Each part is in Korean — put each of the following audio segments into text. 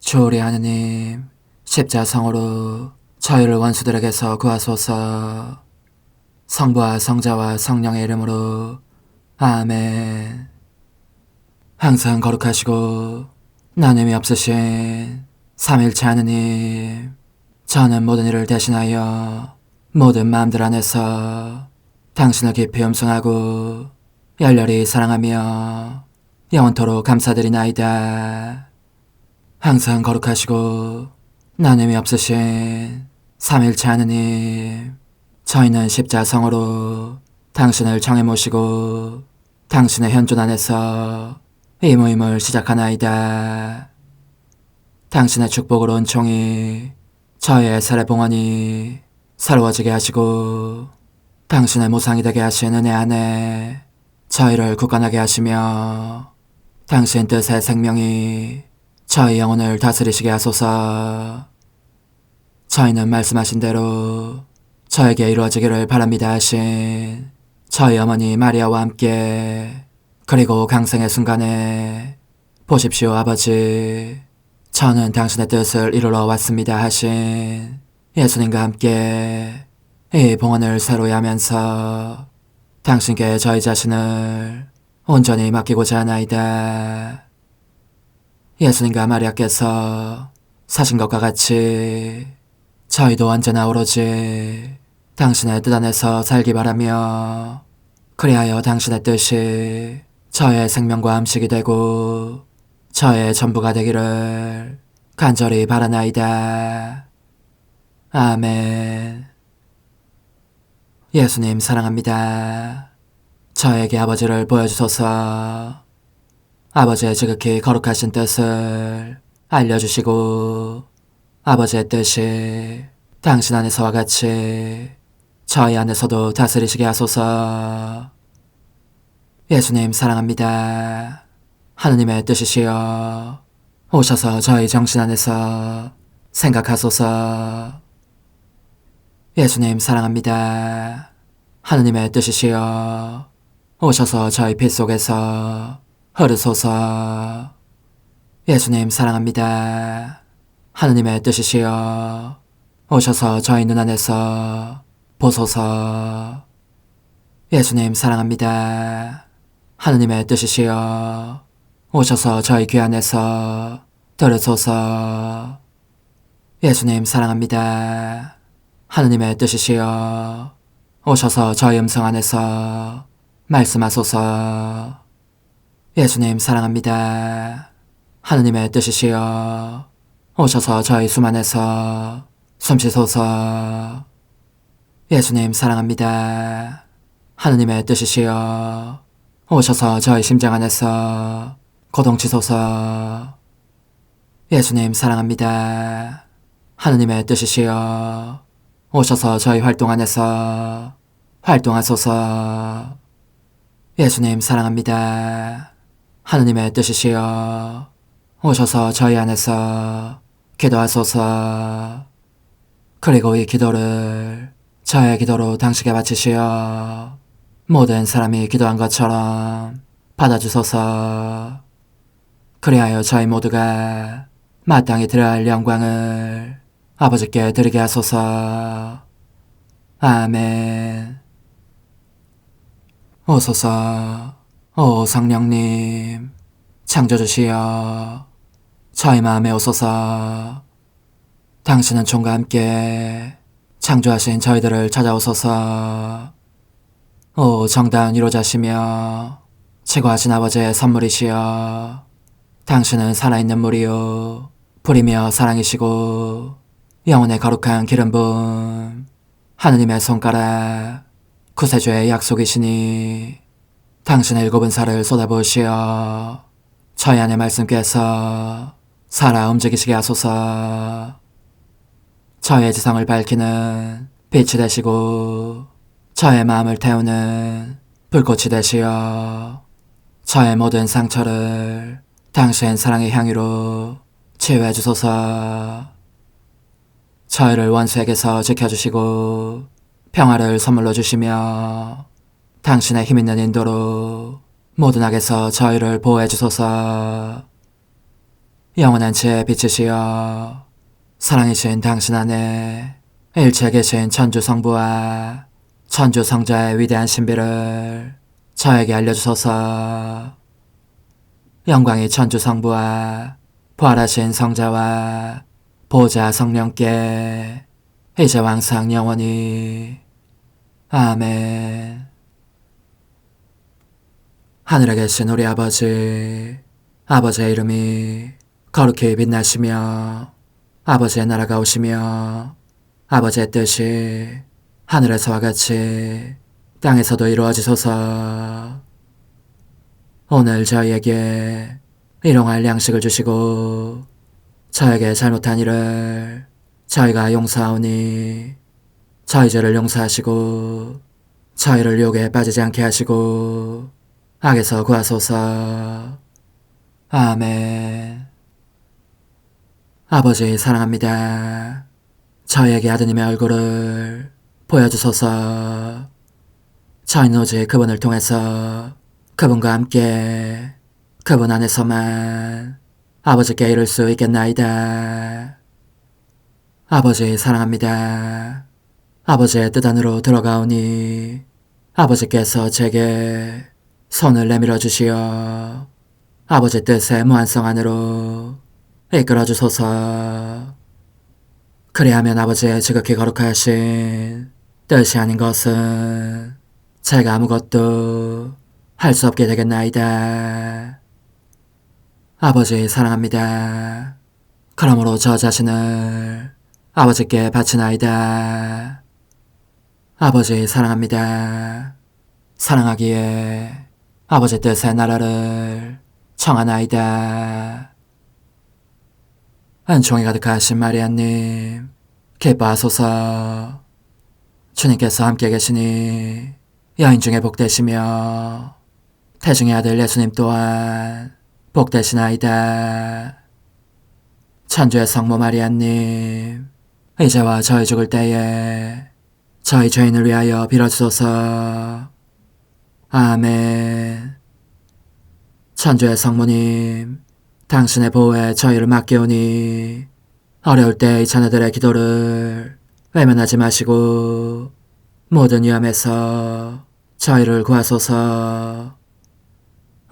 주오리 하느님, 십자성으로 저희를 원수들에게서 구하소서. 성부와 성자와 성령의 이름으로 아멘. 항상 거룩하시고 나눔이 없으신 삼일체 하느님, 저는 모든 일을 대신하여 모든 마음들 안에서 당신을 깊이 음성하고 열렬히 사랑하며 영원토록 감사드리나이다. 항상 거룩하시고 나눔이 없으신 삼일체 하느님, 저희는 십자성으로 당신을 정해 모시고 당신의 현존 안에서 이 모임을 시작하나이다. 당신의 축복으로 은총이 저희의 세례봉헌이 새로워지게 하시고 당신의 모상이 되게 하신 은혜 안에 저희를 굳건하게 하시며 당신 뜻의 생명이 저희 영혼을 다스리시게 하소서. 저희는 말씀하신 대로 저에게 이루어지기를 바랍니다 하신 저희 어머니 마리아와 함께, 그리고 강생의 순간에 보십시오 아버지, 저는 당신의 뜻을 이루러 왔습니다 하신 예수님과 함께 이 봉헌을 새로이 하면서 당신께 저희 자신을 온전히 맡기고자 하나이다. 예수님과 마리아께서 사신 것과 같이 저희도 언제나 오로지 당신의 뜻 안에서 살기 바라며, 그리하여 당신의 뜻이 저의 생명과 음식이 되고 저의 전부가 되기를 간절히 바라나이다. 아멘. 예수님 사랑합니다. 저에게 아버지를 보여주소서. 아버지의 지극히 거룩하신 뜻을 알려주시고 아버지의 뜻이 당신 안에서와 같이 저희 안에서도 다스리시게 하소서. 예수님 사랑합니다. 하느님의 뜻이시여 오셔서 저희 정신 안에서 생각하소서. 예수님 사랑합니다. 하느님의 뜻이시여 오셔서 저희 피 속에서 흐르소서. 예수님 사랑합니다. 하느님의 뜻이시여 오셔서 저희 눈 안에서 보소서. 예수님 사랑합니다. 하느님의 뜻이시여 오셔서 저희 귀 안에서 들으소서. 예수님 사랑합니다. 하느님의 뜻이시여 오셔서 저희 음성 안에서 말씀하소서. 예수님 사랑합니다. 하느님의 뜻이시여 오셔서 저희 숨 안에서 숨쉬소서. 예수님 사랑합니다. 하느님의 뜻이시여 오셔서 저희 심장 안에서 고동치소서. 예수님 사랑합니다. 하느님의 뜻이시여 오셔서 저희 활동 안에서 활동하소서. 예수님 사랑합니다. 하느님의 뜻이시여 오셔서 저희 안에서 기도하소서. 그리고 이 기도를 저의 기도로 당신께 바치시어 모든 사람이 기도한 것처럼 받아주소서. 그리하여 저희 모두가 마땅히 드려야 할 영광을 아버지께 드리게 하소서. 아멘. 오소서. 오 성령님 창조주시여 저희 마음에 오소서. 당신은 총과 함께 창조하신 저희들을 찾아오소서. 오 정다운 위로자시며 최고하신 아버지의 선물이시여 당신은 살아있는 물이요 불이며 사랑이시고 영혼의 거룩한 기름 부음 하느님의 손가락 구세주의 약속이시니 당신의 일곱은 살을 쏟아부으시어 저희 안에 말씀께서 살아 움직이시게 하소서. 저의 지성을 밝히는 빛이 되시고 저의 마음을 태우는 불꽃이 되시어 저의 모든 상처를 당신 사랑의 향유로 치유해 주소서. 저희를 원수에게서 지켜주시고 평화를 선물로 주시며 당신의 힘있는 인도로 모든 악에서 저희를 보호해 주소서. 영원한 제 빛이시여 사랑이신 당신 안에 일체에 계신 천주 성부와 천주 성자의 위대한 신비를 저에게 알려주소서. 영광이 천주 성부와 부활하신 성자와 보좌 성령께 이제와 항상 영원히 아멘. 하늘에 계신 우리 아버지, 아버지의 이름이 거룩히 빛나시며 아버지의 나라가 오시며 아버지의 뜻이 하늘에서와 같이 땅에서도 이루어지소서. 오늘 저희에게 일용할 양식을 주시고 저에게 잘못한 일을 저희가 용서하오니 저희 죄를 용서하시고 저희를 유혹에 빠지지 않게 하시고 악에서 구하소서. 아멘. 아버지 사랑합니다. 저희에게 아드님의 얼굴을 보여주소서. 저희는 오직 그분을 통해서 그분과 함께 그분 안에서만 아버지께 이룰 수 있겠나이다. 아버지 사랑합니다. 아버지의 뜻 안으로 들어가오니 아버지께서 제게 손을 내밀어 주시어 아버지 뜻의 무한성 안으로 이끌어 주소서. 그리하면 아버지의 지극히 거룩하신 뜻이 아닌 것은 제가 아무것도 할 수 없게 되겠나이다. 아버지 사랑합니다. 그러므로 저 자신을 아버지께 바치나이다. 아버지 사랑합니다. 사랑하기에 아버지 뜻의 나라를 청하나이다. 은총이 가득하신 마리아님, 기뻐하소서. 주님께서 함께 계시니 여인 중에 복되시며 태중의 아들 예수님 또한 복되시나이다. 천주의 성모 마리아님, 이제와 저희 죽을 때에 저희 죄인을 위하여 빌어주소서. 아멘. 천주의 성모님, 당신의 보호에 저희를 맡기오니 어려울 때 이 자녀들의 기도를 외면하지 마시고 모든 위험에서 저희를 구하소서.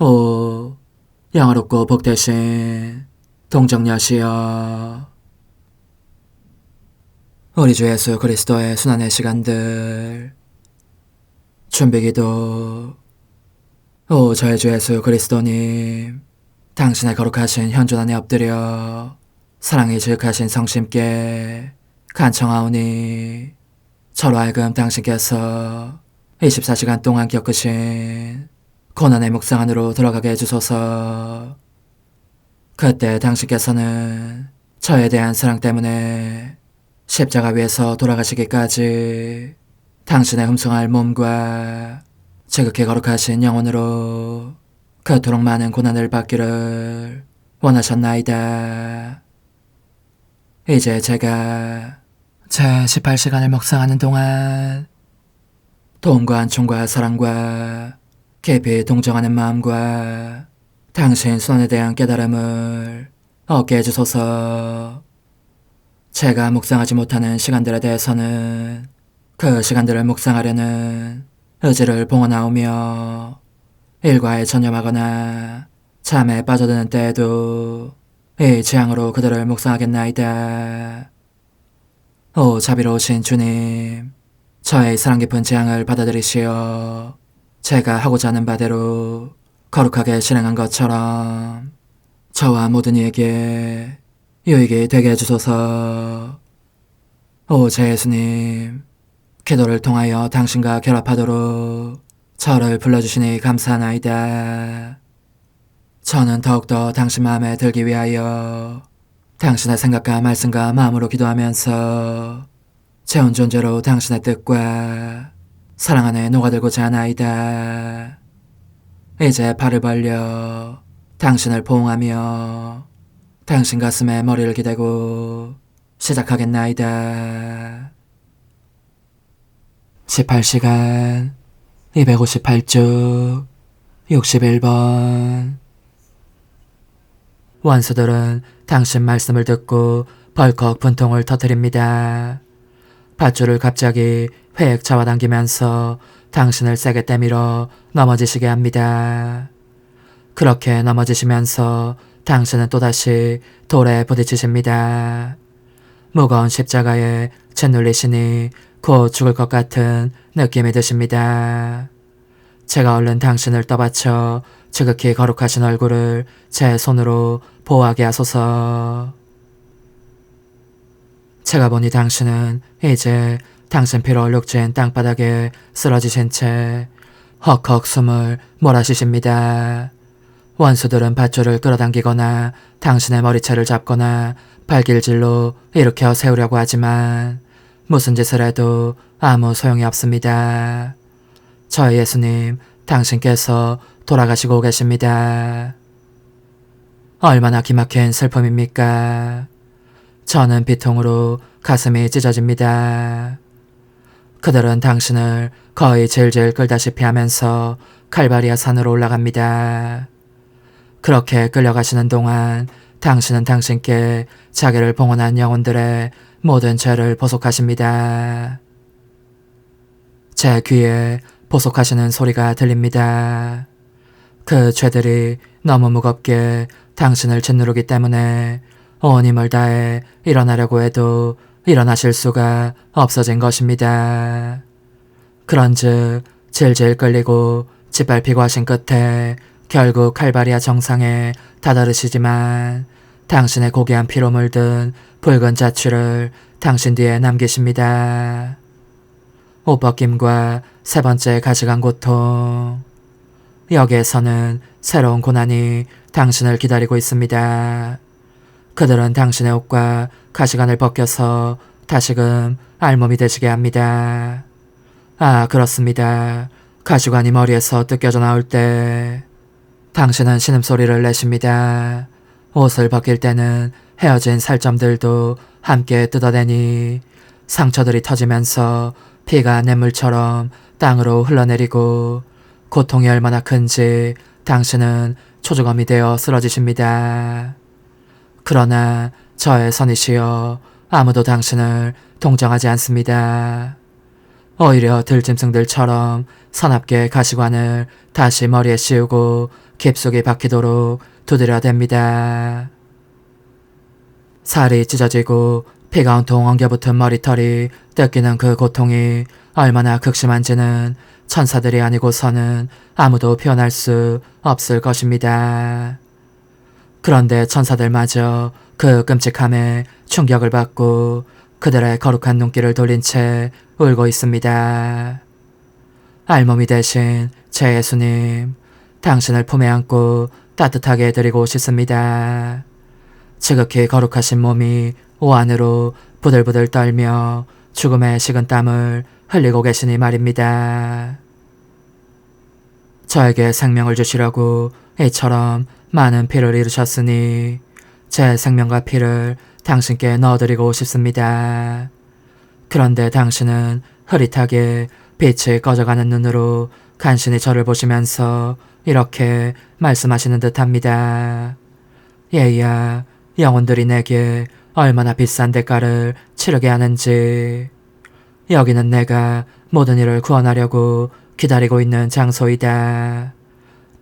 오, 영화롭고 복되신 동정녀시여, 우리 주 예수 그리스도의 순환의 시간들 준비기도. 오 저희 주 예수 그리스도님, 당신의 거룩하신 현존 안에 엎드려 사랑이 지극하신 성심께 간청하오니 저로 하여금 당신께서 24시간 동안 겪으신 고난의 묵상 안으로 들어가게 해주소서. 그때 당신께서는 저에 대한 사랑 때문에 십자가 위에서 돌아가시기까지 당신의 흠숭할 몸과 지극히 거룩하신 영혼으로 그토록 많은 고난을 받기를 원하셨나이다. 이제 제가 제 18시간을 묵상하는 동안 도움과 안총과 사랑과 깊이 동정하는 마음과 당신 손에 대한 깨달음을 얻게 해주소서. 제가 묵상하지 못하는 시간들에 대해서는 그 시간들을 묵상하려는 의지를 봉헌하오며 일과에 전념하거나 잠에 빠져드는 때에도 이 취향으로 그들을 묵상하겠나이다. 오 자비로우신 주님, 저의 사랑 깊은 재앙을 받아들이시어 제가 하고자 하는 바대로 거룩하게 실행한 것처럼 저와 모든 이에게 유익이 되게 해주소서. 오 제 예수님, 기도를 통하여 당신과 결합하도록 저를 불러주시니 감사하나이다. 저는 더욱더 당신 마음에 들기 위하여 당신의 생각과 말씀과 마음으로 기도하면서 제 온 존재로 당신의 뜻과 사랑 안에 녹아들고자 하나이다. 이제 팔을 벌려 당신을 포옹하며 당신 가슴에 머리를 기대고 시작하겠나이다. 18시간 258쪽 61번. 원수들은 당신 말씀을 듣고 벌컥 분통을 터뜨립니다. 밧줄을 갑자기 획 잡아당기면서 당신을 세게 때밀어 넘어지시게 합니다. 그렇게 넘어지시면서 당신은 또다시 돌에 부딪히십니다. 무거운 십자가에 짓눌리시니 곧 죽을 것 같은 느낌이 드십니다. 제가 얼른 당신을 떠받쳐 지극히 거룩하신 얼굴을 제 손으로 보호하게 하소서. 제가 보니 당신은 이제 당신 피로 얼룩진 땅바닥에 쓰러지신 채 헉헉 숨을 몰아쉬십니다. 원수들은 밧줄을 끌어당기거나 당신의 머리채를 잡거나 발길질로 일으켜 세우려고 하지만 무슨 짓을 해도 아무 소용이 없습니다. 저의 예수님, 당신께서 돌아가시고 계십니다. 얼마나 기막힌 슬픔입니까? 저는 비통으로 가슴이 찢어집니다. 그들은 당신을 거의 질질 끌다시피 하면서 칼바리아 산으로 올라갑니다. 그렇게 끌려가시는 동안 당신은 당신께 자기를 봉헌한 영혼들의 모든 죄를 보속하십니다. 제 귀에 보속하시는 소리가 들립니다. 그 죄들이 너무 무겁게 당신을 짓누르기 때문에 온 힘을 다해 일어나려고 해도 일어나실 수가 없어진 것입니다. 그런즉 질질 끌리고 짓밟히고 하신 끝에 결국 칼바리아 정상에 다다르시지만 당신의 고귀한 피로 물든 붉은 자취를 당신 뒤에 남기십니다. 옷벗김과 세 번째 가시관 고통. 여기에서는 새로운 고난이 당신을 기다리고 있습니다. 그들은 당신의 옷과 가시관을 벗겨서 다시금 알몸이 되시게 합니다. 아, 그렇습니다. 가시관이 머리에서 뜯겨져 나올 때 당신은 신음소리를 내십니다. 옷을 벗길 때는 헤어진 살점들도 함께 뜯어내니 상처들이 터지면서 피가 냇물처럼 땅으로 흘러내리고 고통이 얼마나 큰지 당신은 초조검이 되어 쓰러지십니다. 그러나 저의 선이시여, 아무도 당신을 동정하지 않습니다. 오히려 들짐승들처럼 사납게 가시관을 다시 머리에 씌우고 깊숙이 박히도록 두드려댑니다. 살이 찢어지고 피가 온통 엉겨붙은 머리털이 뜯기는 그 고통이 얼마나 극심한지는 천사들이 아니고서는 아무도 표현할 수 없을 것입니다. 그런데 천사들마저 그 끔찍함에 충격을 받고 그들의 거룩한 눈길을 돌린 채 울고 있습니다. 알몸이 되신 제 예수님, 당신을 품에 안고 따뜻하게 해드리고 싶습니다. 지극히 거룩하신 몸이 오한으로 부들부들 떨며 죽음의 식은 땀을 흘리고 계시니 말입니다. 저에게 생명을 주시려고 이처럼 많은 피를 잃으셨으니 제 생명과 피를 당신께 넣어드리고 싶습니다. 그런데 당신은 흐릿하게 빛이 꺼져가는 눈으로 간신히 저를 보시면서 이렇게 말씀하시는 듯합니다. 얘야, 영혼들이 내게 얼마나 비싼 대가를 치르게 하는지. 여기는 내가 모든 일을 구원하려고 기다리고 있는 장소이다.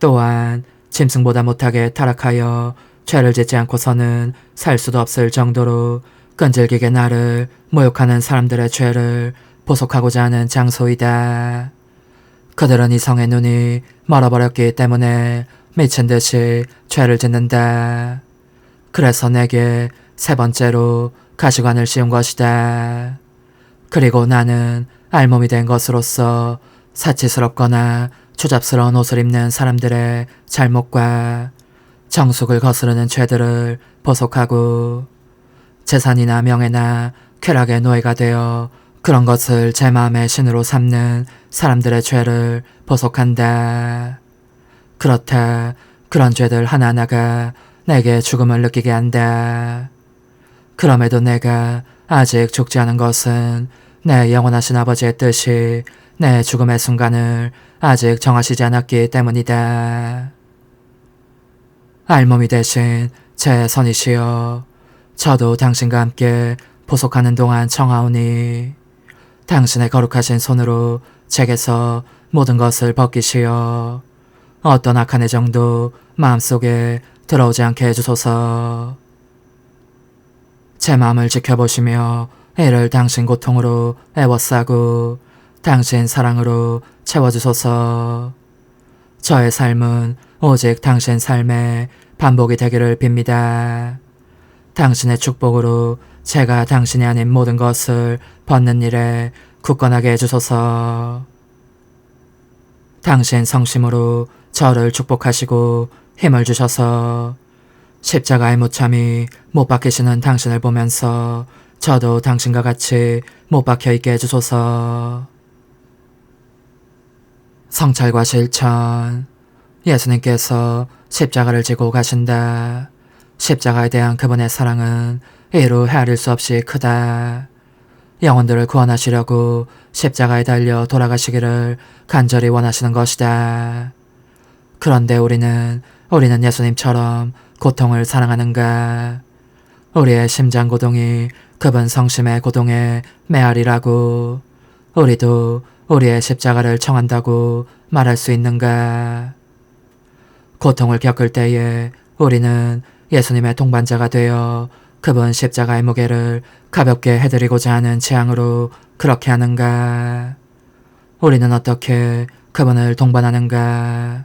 또한 짐승보다 못하게 타락하여 죄를 짓지 않고서는 살 수도 없을 정도로 끈질기게 나를 모욕하는 사람들의 죄를 보속하고자 하는 장소이다. 그들은 이성의 눈이 멀어버렸기 때문에 미친 듯이 죄를 짓는다. 그래서 내게 세 번째로 가시관을 씌운 것이다. 그리고 나는 알몸이 된 것으로서 사치스럽거나 추잡스러운 옷을 입는 사람들의 잘못과 정숙을 거스르는 죄들을 보속하고 재산이나 명예나 쾌락의 노예가 되어 그런 것을 제 마음의 신으로 삼는 사람들의 죄를 보속한다. 그렇다. 그런 죄들 하나하나가 내게 죽음을 느끼게 한다. 그럼에도 내가 아직 죽지 않은 것은 내 영원하신 아버지의 뜻이 내 죽음의 순간을 아직 정하시지 않았기 때문이다. 알몸이 되신 제 선이시여, 저도 당신과 함께 보속하는 동안 청하오니 당신의 거룩하신 손으로 제게서 모든 것을 벗기시어 어떤 악한 애정도 마음속에 들어오지 않게 해주소서. 제 마음을 지켜보시며 이를 당신 고통으로 애워싸고 당신 사랑으로 채워주소서. 저의 삶은 오직 당신 삶의 반복이 되기를 빕니다. 당신의 축복으로 제가 당신이 아닌 모든 것을 벗는 일에 굳건하게 해주소서. 당신 성심으로 저를 축복하시고 힘을 주셔서 십자가의 무참히 못 박히시는 당신을 보면서 저도 당신과 같이 못 박혀있게 해주소서. 성찰과 실천. 예수님께서 십자가를 지고 가신다. 십자가에 대한 그분의 사랑은 이루 헤아릴 수 없이 크다. 영혼들을 구원하시려고 십자가에 달려 돌아가시기를 간절히 원하시는 것이다. 그런데 우리는 예수님처럼 고통을 사랑하는가? 우리의 심장 고동이 그분 성심의 고동에 메아리라고 우리도 우리의 십자가를 청한다고 말할 수 있는가? 고통을 겪을 때에 우리는 예수님의 동반자가 되어 그분 십자가의 무게를 가볍게 해드리고자 하는 취향으로 그렇게 하는가? 우리는 어떻게 그분을 동반하는가?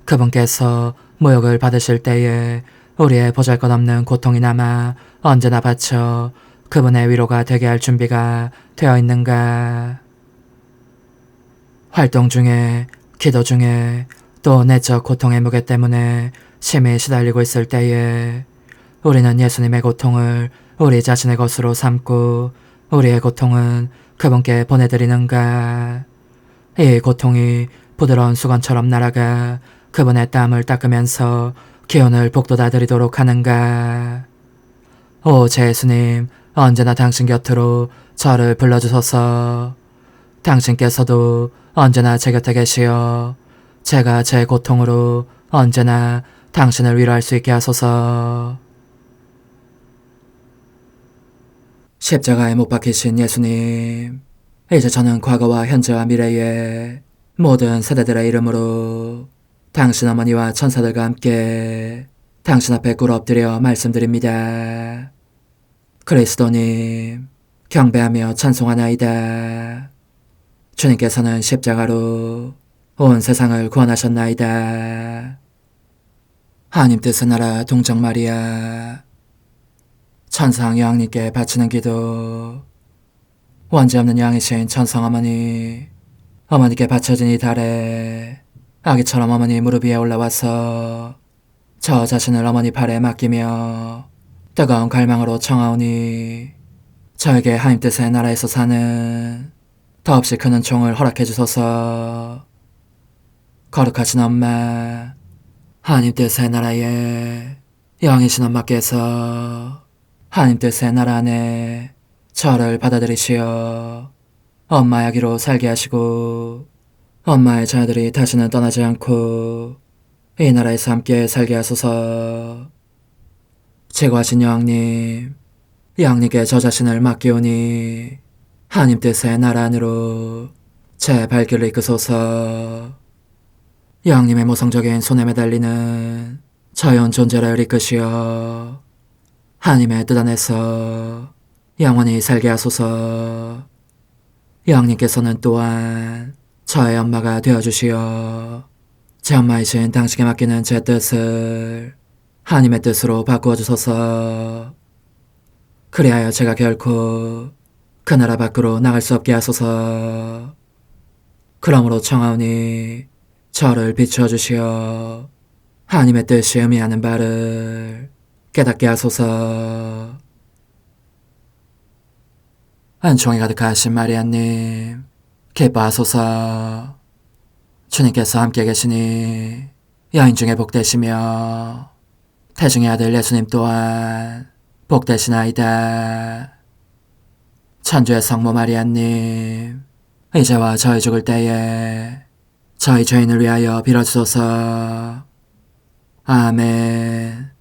그분께서 모욕을 받으실 때에 우리의 보잘것없는 고통이 남아 언제나 바쳐 그분의 위로가 되게 할 준비가 되어 있는가? 활동 중에, 기도 중에, 또 내적 고통의 무게 때문에 심히 시달리고 있을 때에 우리는 예수님의 고통을 우리 자신의 것으로 삼고 우리의 고통은 그분께 보내드리는가? 이 고통이 부드러운 수건처럼 날아가 그분의 땀을 닦으면서 기운을 북돋아 드리도록 하는가? 오 제 예수님, 언제나 당신 곁으로 저를 불러주소서. 당신께서도 언제나 제 곁에 계시어 제가 제 고통으로 언제나 당신을 위로할 수 있게 하소서. 십자가에 못 박히신 예수님, 이제 저는 과거와 현재와 미래의 모든 세대들의 이름으로 당신 어머니와 천사들과 함께 당신 앞에 꿇어 엎드려 말씀드립니다. 그리스도님, 경배하며 찬송하나이다. 주님께서는 십자가로 온 세상을 구원하셨나이다. 하나님 뜻은 알아 동정 마리아, 천상 여왕님께 바치는 기도. 원죄 없는 여왕이신 천상 어머니, 어머니께 바쳐진 이 달에 아기처럼 어머니 무릎 위에 올라와서 저 자신을 어머니 팔에 맡기며 뜨거운 갈망으로 청하오니 저에게 하나님 뜻의 나라에서 사는 더없이 큰 은총을 허락해 주소서. 거룩하신 엄마, 하나님 뜻의 나라에 여왕이신 엄마께서 하나님 뜻의 나라 안에 저를 받아들이시어 엄마의 아기로 살게 하시고 엄마의 자녀들이 다시는 떠나지 않고 이 나라에서 함께 살게 하소서. 제거하신 여왕님, 여왕님께 저 자신을 맡기오니 하나님 뜻의 나라 안으로 제 발길을 이끄소서. 여왕님의 모성적인 손에 매달리는 자연 존재를 이끄시어 하나님의 뜻 안에서 영원히 살게 하소서. 여왕님께서는 또한 저의 엄마가 되어주시어 제 엄마이신 당신께 맡기는 제 뜻을 하나님의 뜻으로 바꾸어 주소서. 그리하여 제가 결코 그 나라 밖으로 나갈 수 없게 하소서. 그러므로 청하오니 저를 비추어 주시어 하나님의 뜻이 의미하는 바를 깨닫게 하소서. 은총이 가득하신 마리아님, 기뻐하소서. 주님께서 함께 계시니 여인 중에 복되시며 태중의 아들 예수님 또한 복되시나이다. 천주의 성모 마리아님, 이제와 저희 죽을 때에 저희 죄인을 위하여 빌어주소서. 아멘.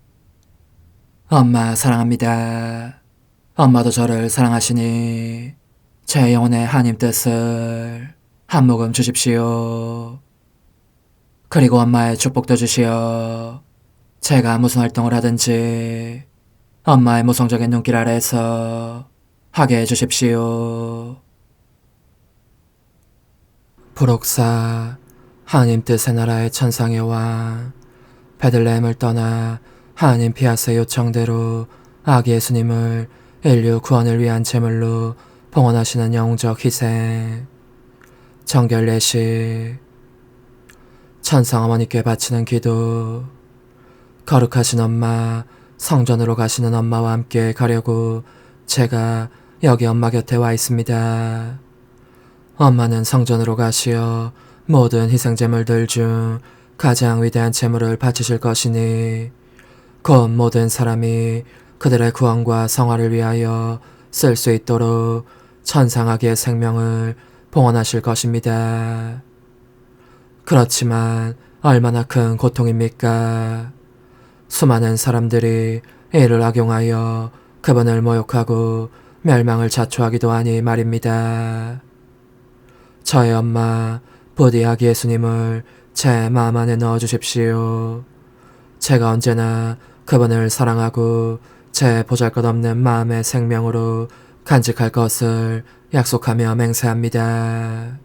엄마 사랑합니다. 엄마도 저를 사랑하시니 제 영혼의 하나님 뜻을 한 모금 주십시오. 그리고 엄마의 축복도 주시어 제가 무슨 활동을 하든지 엄마의 모성적인 눈길 아래에서 하게 해주십시오. 부록사 하나님 뜻의 나라의 천상의 왕 베들레헴을 떠나 하나님 피하스의 요청대로 아기 예수님을 인류 구원을 위한 제물로 봉헌하시는 영웅적 희생 정결 예식 천상 어머니께 바치는 기도 거룩하신 엄마 성전으로 가시는 엄마와 함께 가려고 제가 여기 엄마 곁에 와 있습니다. 엄마는 성전으로 가시어 모든 희생제물들 중 가장 위대한 제물을 바치실 것이니 곧 모든 사람이 그들의 구원과 성화를 위하여 쓸 수 있도록 천상아기의 생명을 봉헌하실 것입니다. 그렇지만 얼마나 큰 고통입니까? 수많은 사람들이 이를 악용하여 그분을 모욕하고 멸망을 자초하기도 하니 말입니다. 저의 엄마 부디 아기 예수님을 제 마음 안에 넣어주십시오. 제가 언제나 그분을 사랑하고 제 보잘것없는 마음의 생명으로 간직할 것을 약속하며 맹세합니다.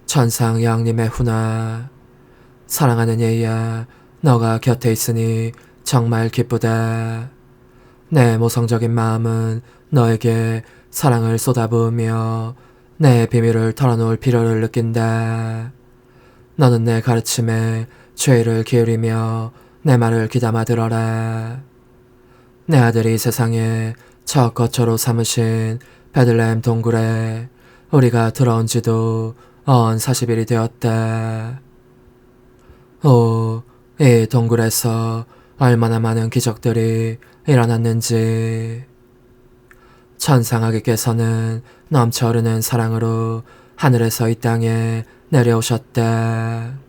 천상 양님의 훈아 사랑하는 예야 너가 곁에 있으니 정말 기쁘다. 내 모성적인 마음은 너에게 사랑을 쏟아부으며 내 비밀을 털어놓을 필요를 느낀다. 너는 내 가르침에 죄를 기울이며 내 말을 귀담아 들어라. 내 아들이 세상에 첫 거처로 삼으신 베들레헴 동굴에 우리가 들어온 지도 언 40일이 되었다. 오, 이 동굴에서 얼마나 많은 기적들이 일어났는지. 천상아기께서는 넘쳐흐르는 사랑으로 하늘에서 이 땅에 내려오셨다.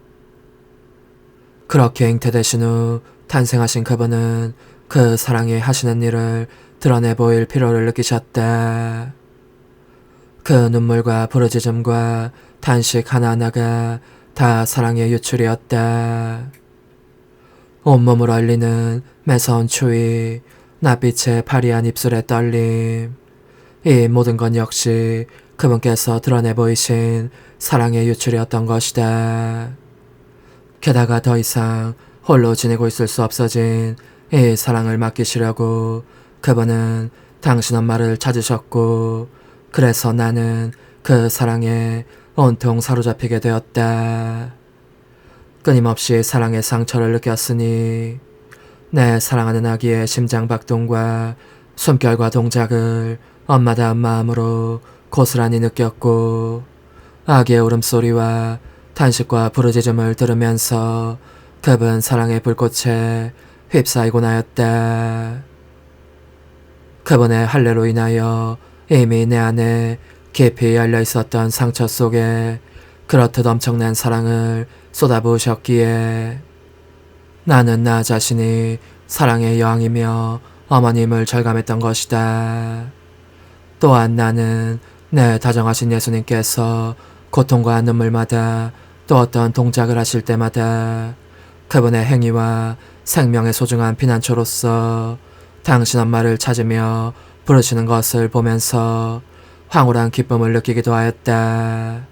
그렇게 잉태되신 후 탄생하신 그분은 그 사랑이 하시는 일을 드러내 보일 필요를 느끼셨다. 그 눈물과 부르짖음과 탄식 하나하나가 다 사랑의 유출이었다. 온몸을 얼리는 매서운 추위, 낯빛의 파리한 입술의 떨림, 이 모든 건 역시 그분께서 드러내 보이신 사랑의 유출이었던 것이다. 게다가 더 이상 홀로 지내고 있을 수 없어진 이 사랑을 맡기시려고 그분은 당신 엄마를 찾으셨고, 그래서 나는 그 사랑에 온통 사로잡히게 되었다. 끊임없이 사랑의 상처를 느꼈으니 내 사랑하는 아기의 심장박동과 숨결과 동작을 엄마다운 마음으로 고스란히 느꼈고, 아기의 울음소리와 탄식과 부르짖음을 들으면서 그분 사랑의 불꽃에 휩싸이고 나였다. 그분의 할례로 인하여 이미 내 안에 깊이 열려 있었던 상처 속에 그렇듯 엄청난 사랑을 쏟아부으셨기에 나는 나 자신이 사랑의 여왕이며 어머님을 절감했던 것이다. 또한 나는 내 다정하신 예수님께서 고통과 눈물마다 또 어떤 동작을 하실 때마다 그분의 행위와 생명의 소중한 피난처로서 당신 엄마를 찾으며 부르시는 것을 보면서 황홀한 기쁨을 느끼기도 하였다.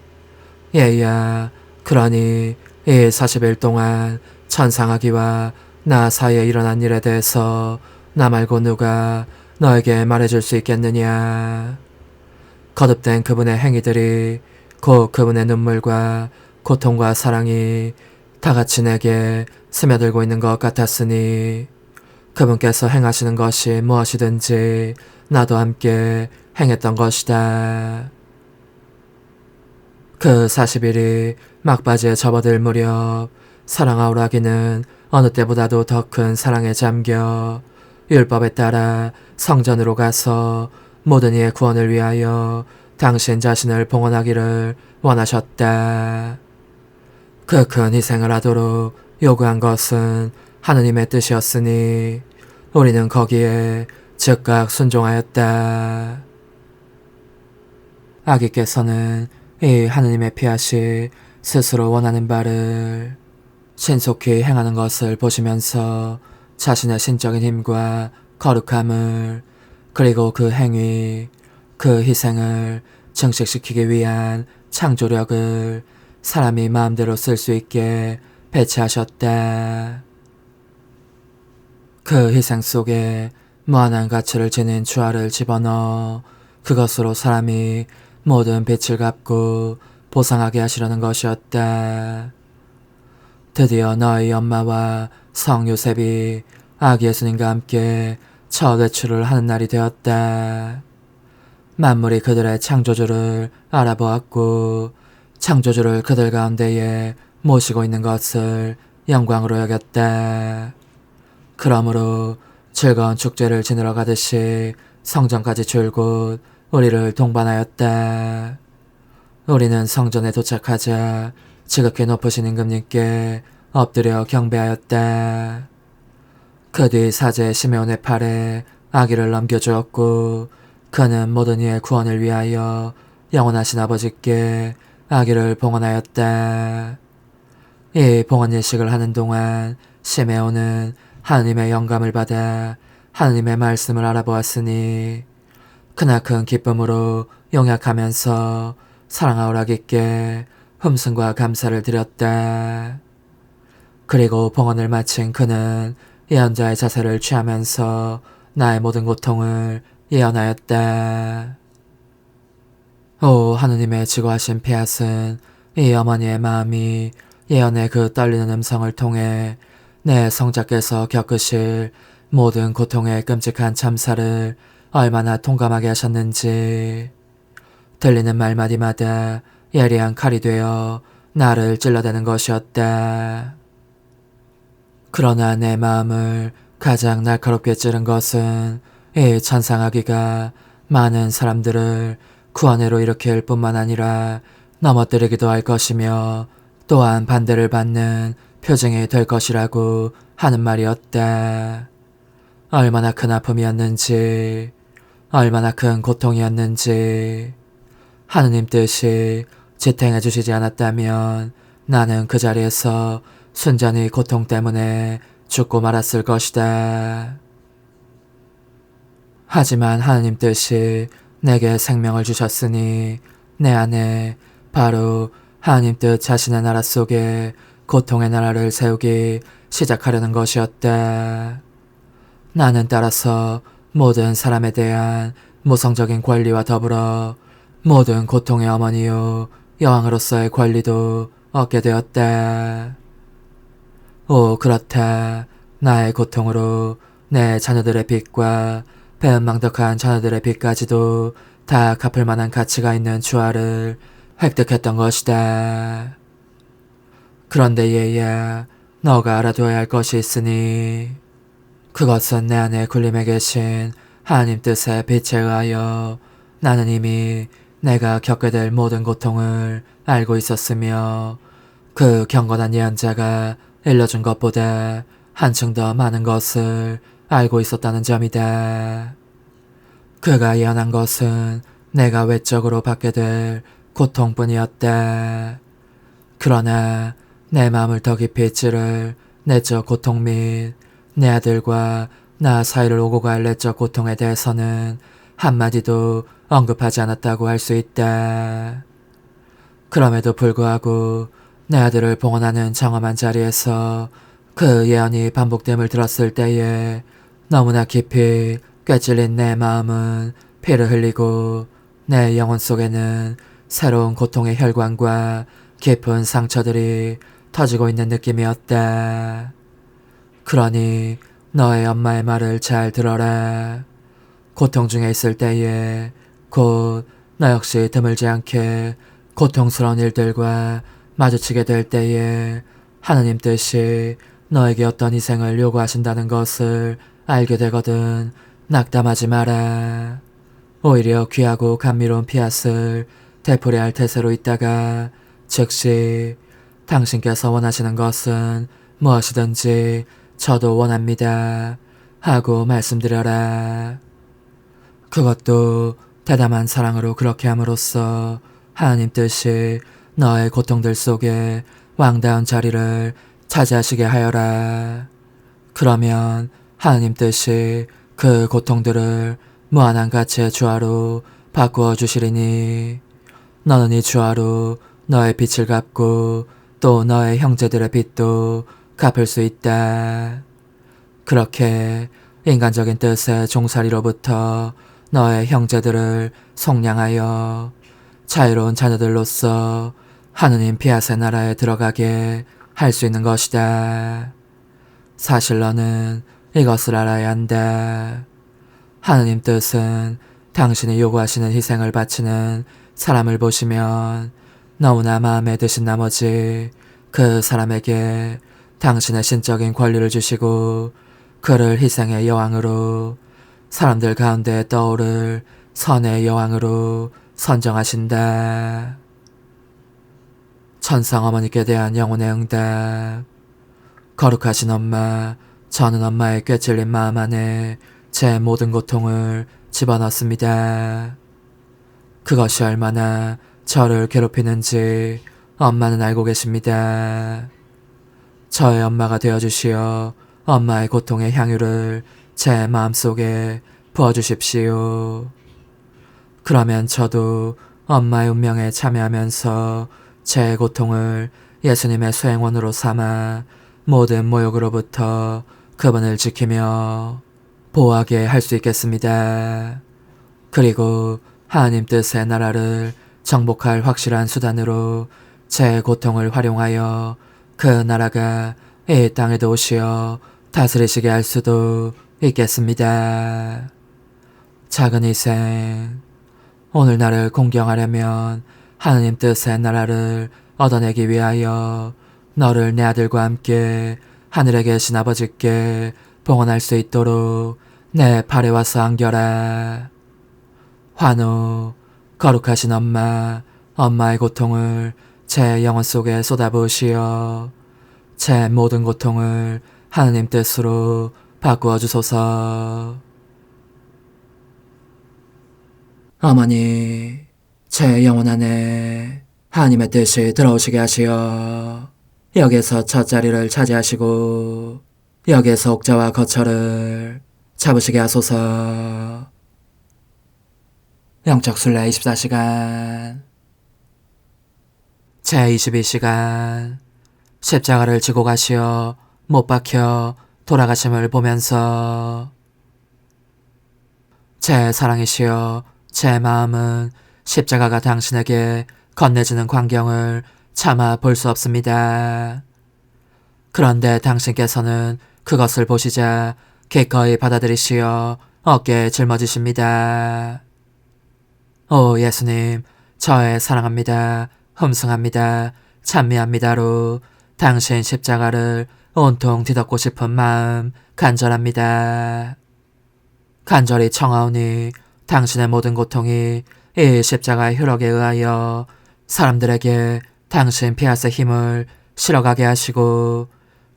얘야, 그러니 이 40일 동안 천상아기와 나 사이에 일어난 일에 대해서 나 말고 누가 너에게 말해줄 수 있겠느냐. 거듭된 그분의 행위들이 곧 그분의 눈물과 고통과 사랑이 다같이 내게 스며들고 있는 것 같았으니 그분께서 행하시는 것이 무엇이든지 나도 함께 행했던 것이다. 그 40일이 막바지에 접어들 무렵 사랑아울 아기는 어느 때보다도 더 큰 사랑에 잠겨 율법에 따라 성전으로 가서 모든 이의 구원을 위하여 당신 자신을 봉헌하기를 원하셨다. 그 큰 희생을 하도록 요구한 것은 하느님의 뜻이었으니 우리는 거기에 즉각 순종하였다. 아기께서는 이 하느님의 피앗이 스스로 원하는 바를 신속히 행하는 것을 보시면서 자신의 신적인 힘과 거룩함을 그리고 그 행위, 그 희생을 증식시키기 위한 창조력을 사람이 마음대로 쓸 수 있게 배치하셨다. 그 희생 속에 무한한 가치를 지닌 주화를 집어넣어 그것으로 사람이 모든 빚을 갚고 보상하게 하시려는 것이었다. 드디어 너희 엄마와 성 요셉이 아기 예수님과 함께 첫 외출을 하는 날이 되었다. 만물이 그들의 창조주를 알아보았고 창조주를 그들 가운데에 모시고 있는 것을 영광으로 여겼다. 그러므로 즐거운 축제를 지내러 가듯이 성전까지 줄곧 우리를 동반하였다. 우리는 성전에 도착하자 지극히 높으신 임금님께 엎드려 경배하였다. 그 뒤 사제 시메온의 팔에 아기를 넘겨주었고 그는 모든 이의 구원을 위하여 영원하신 아버지께 아기를 봉헌하였다. 이 봉헌 예식을 하는 동안 시메온은 하느님의 영감을 받아 하느님의 말씀을 알아보았으니 크나큰 기쁨으로 용약하면서 사랑하오라기께 hum승과 감사를 드렸다. 그리고 봉헌을 마친 그는 예언자의 자세를 취하면서 나의 모든 고통을 예언하였다. 오 하느님의 지고하신 피앗은 이 어머니의 마음이 예언의 그 떨리는 음성을 통해 내 성자께서 겪으실 모든 고통의 끔찍한 참사를 얼마나 통감하게 하셨는지 들리는 말마디마다 예리한 칼이 되어 나를 찔러대는 것이었다. 그러나 내 마음을 가장 날카롭게 찌른 것은 이 천상아기가 많은 사람들을 구원으로 일으킬 뿐만 아니라 넘어뜨리기도 할 것이며 또한 반대를 받는 표징이 될 것이라고 하는 말이었다. 얼마나 큰 아픔이었는지, 얼마나 큰 고통이었는지 하느님 뜻이 지탱해 주시지 않았다면 나는 그 자리에서 순전히 고통 때문에 죽고 말았을 것이다. 하지만 하느님 뜻이 내게 생명을 주셨으니 내 안에 바로 하느님 뜻 자신의 나라 속에 고통의 나라를 세우기 시작하려는 것이었다. 나는 따라서 모든 사람에 대한 모성적인 권리와 더불어 모든 고통의 어머니요 여왕으로서의 권리도 얻게 되었다. 오 그렇다. 나의 고통으로 내 자녀들의 빚과 배은망덕한 자녀들의 빚까지도 다 갚을 만한 가치가 있는 주화를 획득했던 것이다. 그런데 얘야, 너가 알아둬야 할 것이 있으니 그것은 내 안에 굴림에 계신 하나님 뜻의 빛에 의하여 나는 이미 내가 겪게 될 모든 고통을 알고 있었으며 그 경건한 예언자가 일러준 것보다 한층 더 많은 것을 알고 있었다는 점이다. 그가 예언한 것은 내가 외적으로 받게 될 고통뿐이었다. 그러나 내 마음을 더 깊이 찌를 내적 고통 및 내 아들과 나 사이를 오고 갈 내적 고통에 대해서는 한마디도 언급하지 않았다고 할 수 있다. 그럼에도 불구하고 내 아들을 봉헌하는 장엄한 자리에서 그 예언이 반복됨을 들었을 때에 너무나 깊이 꿰찔린 내 마음은 피를 흘리고 내 영혼 속에는 새로운 고통의 혈관과 깊은 상처들이 터지고 있는 느낌이었다. 그러니 너의 엄마의 말을 잘 들어라. 고통 중에 있을 때에 곧 너 역시 드물지 않게 고통스러운 일들과 마주치게 될 때에 하느님 뜻이 너에게 어떤 희생을 요구하신다는 것을 알게 되거든 낙담하지 마라. 오히려 귀하고 감미로운 피앗을 되풀이할 할 태세로 있다가 즉시 당신께서 원하시는 것은 무엇이든지 저도 원합니다. 하고 말씀드려라. 그것도 대담한 사랑으로 그렇게 함으로써 하나님 뜻이 너의 고통들 속에 왕다운 자리를 차지하시게 하여라. 그러면 하나님 뜻이 그 고통들을 무한한 가치의 주화로 바꾸어 주시리니 너는 이 주화로 너의 빚을 갚고 또 너의 형제들의 빚도 갚을 수 있다. 그렇게 인간적인 뜻의 종살이로부터 너의 형제들을 속량하여 자유로운 자녀들로서 하느님 피아세 나라에 들어가게 할 수 있는 것이다. 사실 너는 이것을 알아야 한다. 하느님 뜻은 당신이 요구하시는 희생을 바치는 사람을 보시면 너무나 마음에 드신 나머지 그 사람에게 당신의 신적인 권리를 주시고 그를 희생의 여왕으로 사람들 가운데 떠오를 선의 여왕으로 선정하신다. 천상 어머니께 대한 영혼의 응답. 거룩하신 엄마, 저는 엄마의 꿰찔린 마음 안에 제 모든 고통을 집어넣습니다. 그것이 얼마나 저를 괴롭히는지 엄마는 알고 계십니다. 저의 엄마가 되어주시어 엄마의 고통의 향유를 제 마음속에 부어주십시오. 그러면 저도 엄마의 운명에 참여하면서 제 고통을 예수님의 수행원으로 삼아 모든 모욕으로부터 그분을 지키며 보호하게 할 수 있겠습니다. 그리고 하나님 뜻의 나라를 정복할 확실한 수단으로 제 고통을 활용하여 그 나라가 이 땅에도 오시어 다스리시게 할 수도 있겠습니다. 작은 희생. 오늘 나를 공경하려면 하나님 뜻의 나라를 얻어내기 위하여 너를 내 아들과 함께 하늘에 계신 아버지께 봉헌할 수 있도록 내 발에 와서 안겨라. 환우, 거룩하신 엄마, 엄마의 고통을 제 영혼 속에 쏟아부으시어 제 모든 고통을 하느님 뜻으로 바꾸어 주소서. 어머니, 제 영혼 안에 하나님의 뜻이 들어오시게 하시어 여기에서 첫 자리를 차지하시고 여기에서 옥자와 거처를 잡으시게 하소서. 영적 순례 24시간 제22시간 십자가를 지고 가시어 못 박혀 돌아가심을 보면서 제 사랑이시여 제 마음은 십자가가 당신에게 건네지는 광경을 차마 볼 수 없습니다. 그런데 당신께서는 그것을 보시자 기꺼이 받아들이시어 어깨에 짊어지십니다. 오 예수님, 저의 사랑합니다, 흠숭합니다, 찬미합니다로 당신 십자가를 온통 뒤덮고 싶은 마음 간절합니다. 간절히 청하오니 당신의 모든 고통이 이 십자가의 효력에 의하여 사람들에게 당신 피아스의 힘을 실어가게 하시고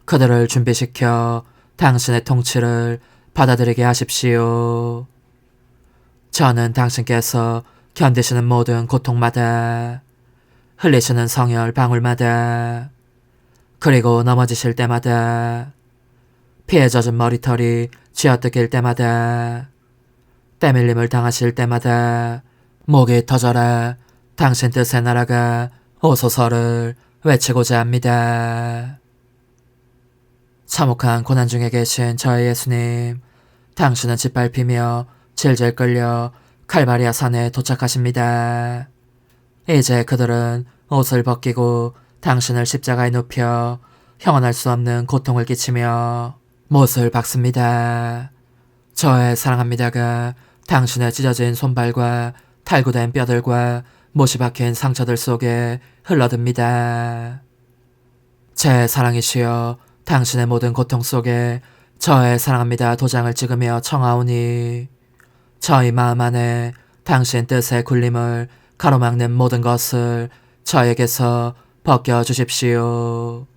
그들을 준비시켜 당신의 통치를 받아들이게 하십시오. 저는 당신께서 견디시는 모든 고통마다 흘리시는 성혈 방울마다 그리고 넘어지실 때마다 피에 젖은 머리털이 쥐어뜯길 때마다 때밀림을 당하실 때마다 목이 터져라 당신 뜻의 나라가 오소서를 외치고자 합니다. 참혹한 고난 중에 계신 저의 예수님, 당신은 짓밟히며 질질 끌려 칼바리아 산에 도착하십니다. 이제 그들은 옷을 벗기고 당신을 십자가에 눕혀 형언할 수 없는 고통을 끼치며 못을 박습니다. 저의 사랑합니다가 당신의 찢어진 손발과 탈구된 뼈들과 못이 박힌 상처들 속에 흘러듭니다. 제 사랑이시여 당신의 모든 고통 속에 저의 사랑합니다 도장을 찍으며 청하오니 저희 마음 안에 당신 뜻의 굴림을 가로막는 모든 것을 저에게서 벗겨주십시오.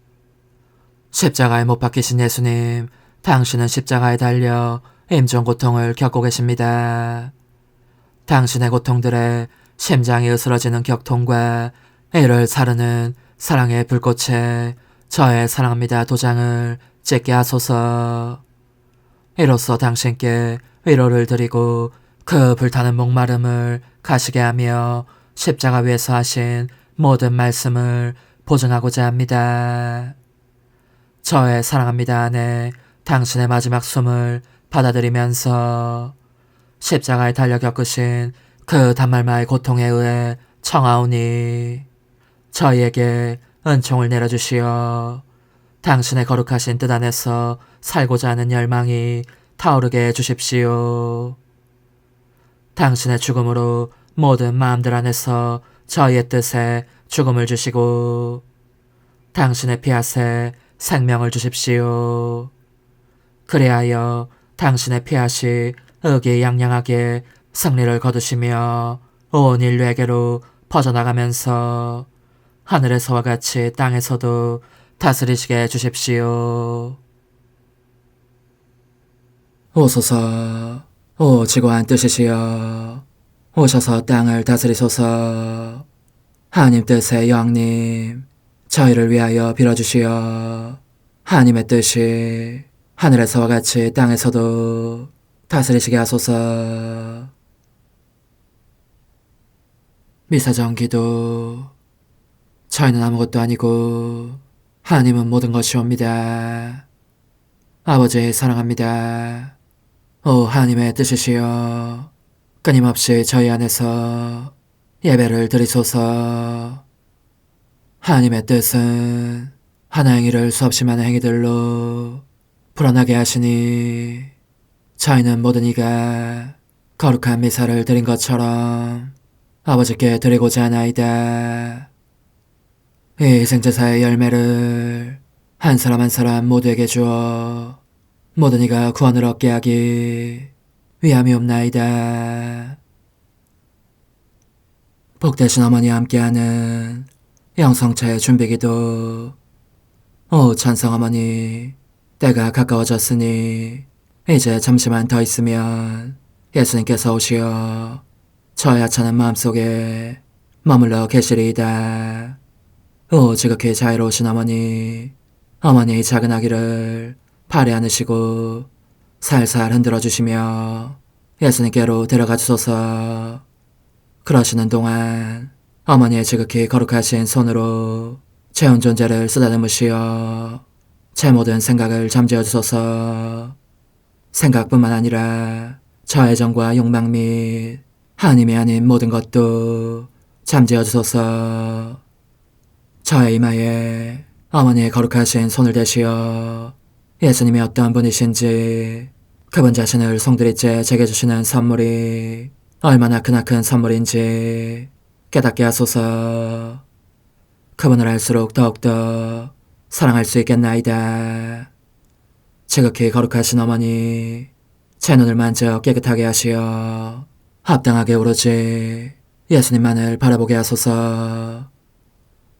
십자가에 못 박히신 예수님, 당신은 십자가에 달려 임종 고통을 겪고 계십니다. 당신의 고통들에 심장이 으스러지는 격통과 이를 사르는 사랑의 불꽃에 저의 사랑합니다 도장을 찍게 하소서. 이로써 당신께 위로를 드리고 그 불타는 목마름을 가시게 하며 십자가 위에서 하신 모든 말씀을 보증하고자 합니다. 저의 사랑합니다 안에 당신의 마지막 숨을 받아들이면서 십자가에 달려 겪으신 그 단말마의 고통에 의해 청하오니 저희에게 은총을 내려주시어 당신의 거룩하신 뜻 안에서 살고자 하는 열망이 타오르게 해주십시오. 당신의 죽음으로 모든 마음들 안에서 저희의 뜻에 죽음을 주시고 당신의 피앗에 생명을 주십시오. 그리하여 당신의 피앗이 의기양양하게 승리를 거두시며 온 인류에게로 퍼져나가면서 하늘에서와 같이 땅에서도 다스리시게 해주십시오. 오소서, 오 지고한 뜻이시여, 오셔서 땅을 다스리소서. 하나님 뜻의 여왕님, 저희를 위하여 빌어주시어 하나님의 뜻이 하늘에서와 같이 땅에서도 다스리시게 하소서. 미사정 기도. 저희는 아무것도 아니고 하나님은 모든 것이옵니다. 아버지 사랑합니다. 오 하나님의 뜻이시여, 끊임없이 저희 안에서 예배를 드리소서. 하나님의 뜻은 하나 행위를 수없이 많은 행위들로 불어나게 하시니 저희는 모든 이가 거룩한 미사를 드린 것처럼 아버지께 드리고자 하나이다. 이 희생제사의 열매를 한 사람 한 사람 모두에게 주어 모든 이가 구원을 얻게 하기 위함이옵나이다. 복되신 어머니와 함께하는 영성차의 준비기도. 오 찬성 어머니, 때가 가까워졌으니 이제 잠시만 더 있으면 예수님께서 오시어 저의 하찮은 마음속에 머물러 계시리이다. 오 지극히 자유로우신 어머니, 어머니의 작은 아기를 팔에 안으시고 살살 흔들어주시며 예수님께로 데려가 주소서. 그러시는 동안 어머니의 지극히 거룩하신 손으로 제 온 존재를 쓰다듬으시어 제 모든 생각을 잠재워 주소서. 생각뿐만 아니라 저 애정과 욕망 및 하나님이 아닌 모든 것도 잠재워 주소서. 저의 이마에 어머니의 거룩하신 손을 대시어 예수님이 어떤 분이신지, 그분 자신을 송두리째 제게 주시는 선물이 얼마나 크나큰 선물인지 깨닫게 하소서. 그분을 알수록 더욱더 사랑할 수 있겠나이다. 지극히 거룩하신 어머니, 제 눈을 만져 깨끗하게 하시어 합당하게 오로지 예수님만을 바라보게 하소서.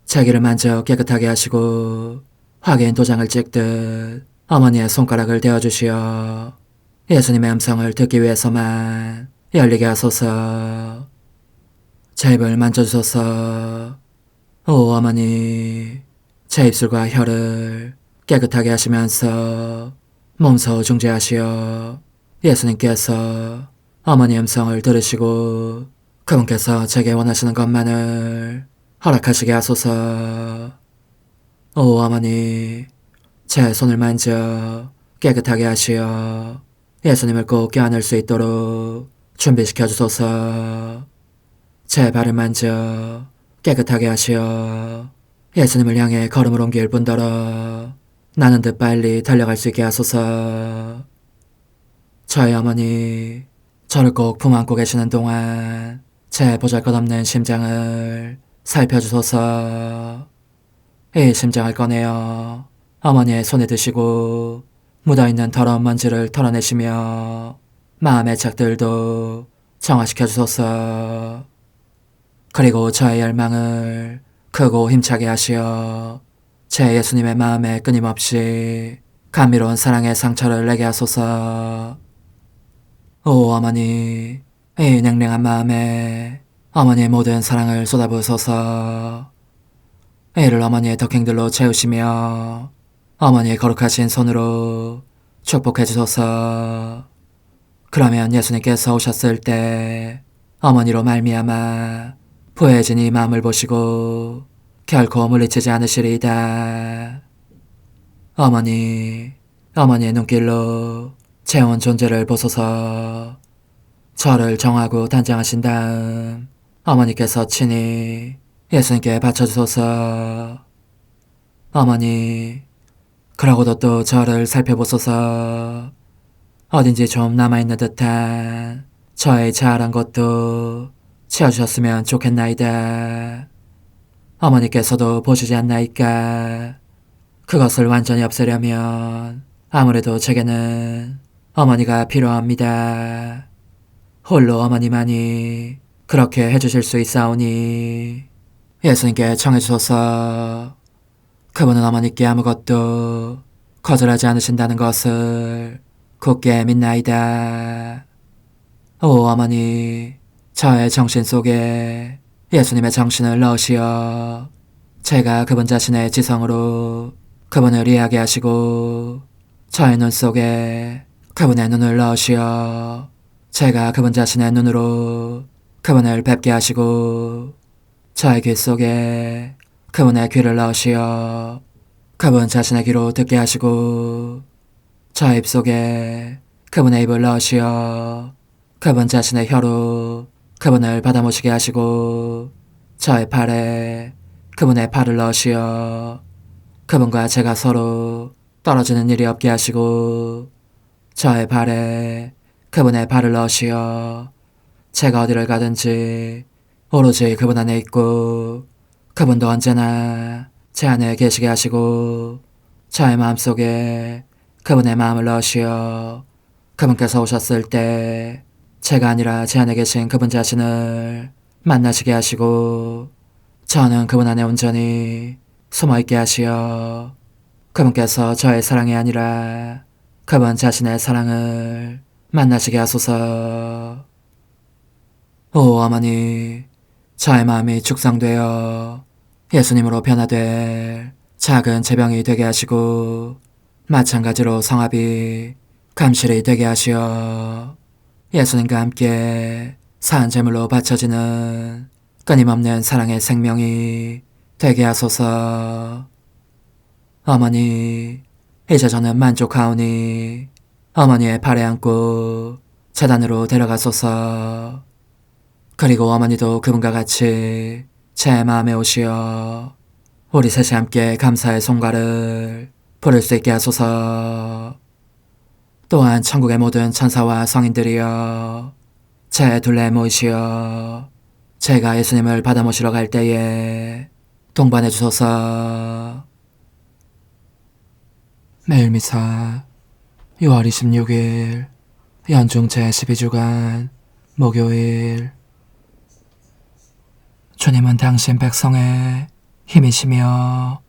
제 귀를 만져 깨끗하게 하시고 확인 도장을 찍듯 어머니의 손가락을 대어주시어 예수님의 음성을 듣기 위해서만 열리게 하소서. 제 입을 만져주소서. 오 어머니, 제 입술과 혀를 깨끗하게 하시면서 몸소 중재하시어 예수님께서 어머니의 음성을 들으시고 그분께서 제게 원하시는 것만을 허락하시게 하소서. 오 어머니, 제 손을 만져 깨끗하게 하시어 예수님을 꼭 껴안을 수 있도록 준비시켜 주소서. 제 발을 만져 깨끗하게 하시어 예수님을 향해 걸음을 옮길 뿐더러 나는 듯 빨리 달려갈 수 있게 하소서. 저의 어머니, 저를 꼭 품안고 계시는 동안 제 보잘것없는 심장을 살펴주소서. 이 심장을 꺼내어 어머니의 손에 드시고 묻어있는 더러운 먼지를 털어내시며 마음의 착들도 정화시켜 주소서. 그리고 저의 열망을 크고 힘차게 하시어 제 예수님의 마음에 끊임없이 감미로운 사랑의 상처를 내게 하소서. 오 어머니, 이 냉랭한 마음에 어머니의 모든 사랑을 쏟아부으소서. 이를 어머니의 덕행들로 채우시며 어머니의 거룩하신 손으로 축복해 주소서. 그러면 예수님께서 오셨을 때 어머니로 말미암아 부해진 이 마음을 보시고 결코 물리치지 않으시리이다. 어머니, 어머니의 눈길로 제 온 존재를 보소서. 저를 정하고 단장하신 다음 어머니께서 친히 예수님께 바쳐주소서. 어머니, 그러고도 또 저를 살펴보소서. 어딘지 좀 남아있는 듯한 저의 자아란 것도 채워주셨으면 좋겠나이다. 어머니께서도 보시지 않나이까? 그것을 완전히 없애려면 아무래도 제게는 어머니가 필요합니다. 홀로 어머니만이 그렇게 해주실 수 있사오니 예수님께 청해주소서. 그분은 어머니께 아무것도 거절하지 않으신다는 것을 굳게 믿나이다. 오 어머니, 저의 정신 속에 예수님의 정신을 넣으시어 제가 그분 자신의 지성으로 그분을 이해하게 하시고 저의 눈 속에 그분의 눈을 넣으시어 제가 그분 자신의 눈으로 그분을 뵙게 하시고 저의 귀 속에 그분의 귀를 넣으시어 그분 자신의 귀로 듣게 하시고 저의 입 속에 그분의 입을 넣으시어 그분 자신의 혀로 그분을 받아모시게 하시고 저의 팔에 그분의 팔을 넣으시어 그분과 제가 서로 떨어지는 일이 없게 하시고 저의 발에 그분의 발을 넣으시어 제가 어디를 가든지 오로지 그분 안에 있고 그분도 언제나 제 안에 계시게 하시고 저의 마음속에 그분의 마음을 넣으시어 그분께서 오셨을 때 제가 아니라 제 안에 계신 그분 자신을 만나시게 하시고 저는 그분 안에 온전히 숨어있게 하시어 그분께서 저의 사랑이 아니라 그분 자신의 사랑을 만나시게 하소서. 오 어머니, 저의 마음이 축성되어 예수님으로 변화될 작은 제병이 되게 하시고 마찬가지로 성합이 감실이 되게 하시어 예수님과 함께 산 제물로 바쳐지는 끊임없는 사랑의 생명이 되게 하소서. 어머니, 이제 저는 만족하오니 어머니의 발에 안고 제단으로 데려가소서. 그리고 어머니도 그분과 같이 제 마음에 오시어 우리 셋이 함께 감사의 송가를 부를 수 있게 하소서. 또한 천국의 모든 천사와 성인들이여 제 둘레에 모이시어 제가 예수님을 받아 모시러 갈 때에 동반해 주소서. 매일 미사 6월 26일 연중 제12주간 목요일. 주님은 당신 백성의 힘이시며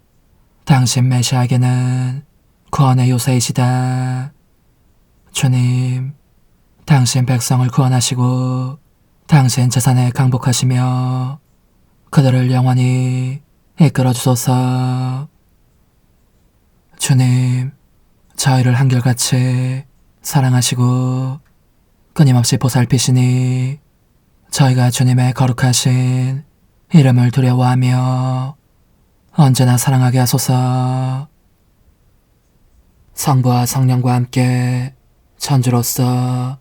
당신 메시아에게는 구원의 요새이시다. 주님, 당신 백성을 구원하시고 당신 재산에 강복하시며 그들을 영원히 이끌어 주소서. 주님, 저희를 한결같이 사랑하시고 끊임없이 보살피시니 저희가 주님의 거룩하신 이름을 두려워하며 언제나 사랑하게 하소서. 성부와 성령과 함께 천주로서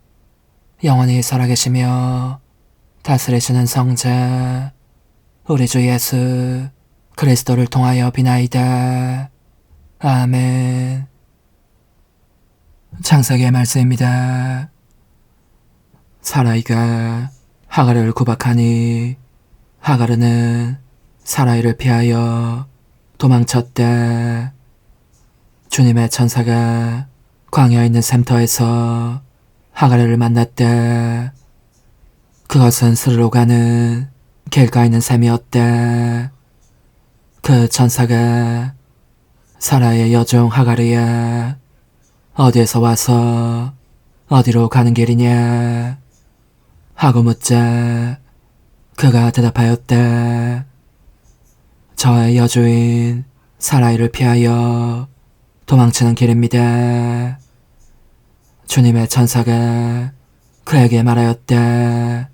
영원히 살아계시며 다스리시는 성자 우리 주 예수 그리스도를 통하여 비나이다. 아멘. 창세기의 말씀입니다. 사라이가 하가르를 구박하니 하가르는 사라이를 피하여 도망쳤다. 주님의 천사가 광야에 있는 샘터에서 하가르를 만났다. 그것은 스르로 가는 길가에 있는 샘이었다. 그 천사가 사라의 여종 하가르야, 어디에서 와서 어디로 가는 길이냐 하고 묻자 그가 대답하였다. 저의 여주인 사라이를 피하여 도망치는 길입니다. 주님의 천사가 그에게 말하였다.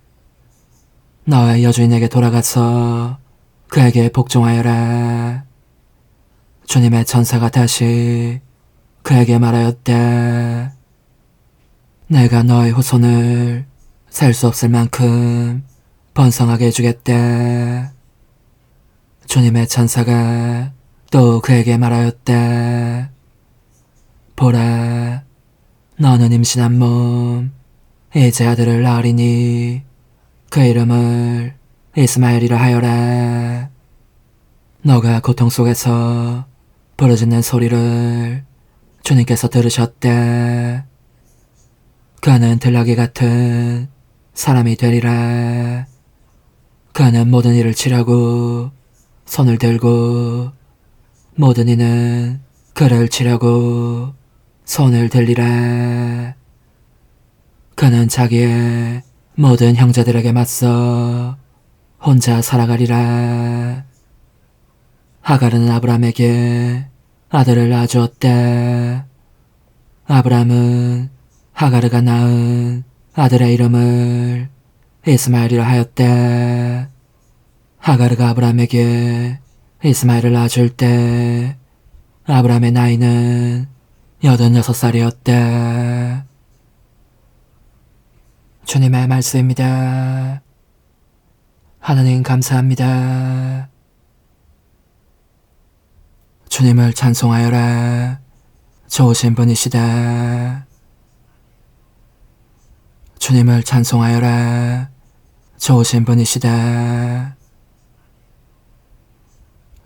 너의 여주인에게 돌아가서 그에게 복종하여라. 주님의 천사가 다시 그에게 말하였다. 내가 너의 후손을 셀 수 없을 만큼 번성하게 해주겠다. 주님의 천사가 또 그에게 말하였다. 보라, 너는 임신한 몸 이제 아들을 낳으리니 그 이름을 이스마엘이라 하여라. 너가 고통 속에서 부르짖는 소리를 주님께서 들으셨다. 그는 들나귀 같은 사람이 되리라. 그는 모든 일을 치려고 손을 들고 모든 이는 그를 치려고 손을 들리라. 그는 자기의 모든 형제들에게 맞서 혼자 살아가리라. 하갈은 아브람에게 아들을 낳아주었다. 아브람은 하가르가 낳은 아들의 이름을 이스마엘이라 하였다. 하가르가 아브람에게 이스마엘을 낳아줄 때 아브람의 나이는 86살이었다. 주님의 말씀입니다. 하나님 감사합니다. 주님을 찬송하여라. 좋으신 분이시다. 주님을 찬송하여라. 좋으신 분이시다.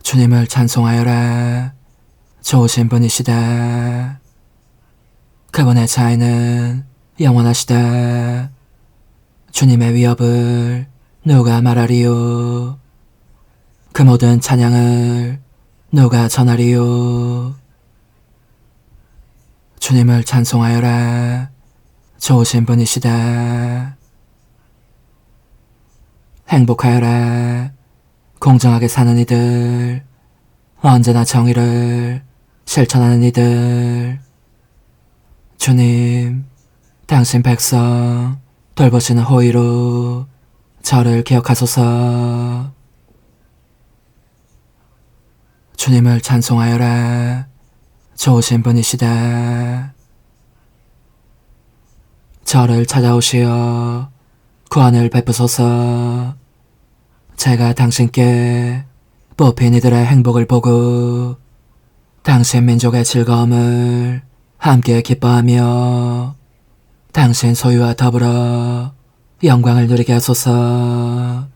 주님을 찬송하여라. 좋으신 분이시다. 그분의 자애는 영원하시다. 주님의 위협을 누가 말하리요? 그 모든 찬양을 누가 전하리요? 주님을 찬송하여라. 좋으신 분이시다. 행복하여라. 공정하게 사는 이들, 언제나 정의를 실천하는 이들. 주님, 당신 백성 돌보시는 호의로 저를 기억하소서. 주님을 찬송하여라. 좋으신 분이시다. 저를 찾아오시어 구원을 베푸소서. 제가 당신께 뽑힌 이들의 행복을 보고 당신 민족의 즐거움을 함께 기뻐하며 당신 소유와 더불어 영광을 누리게 하소서.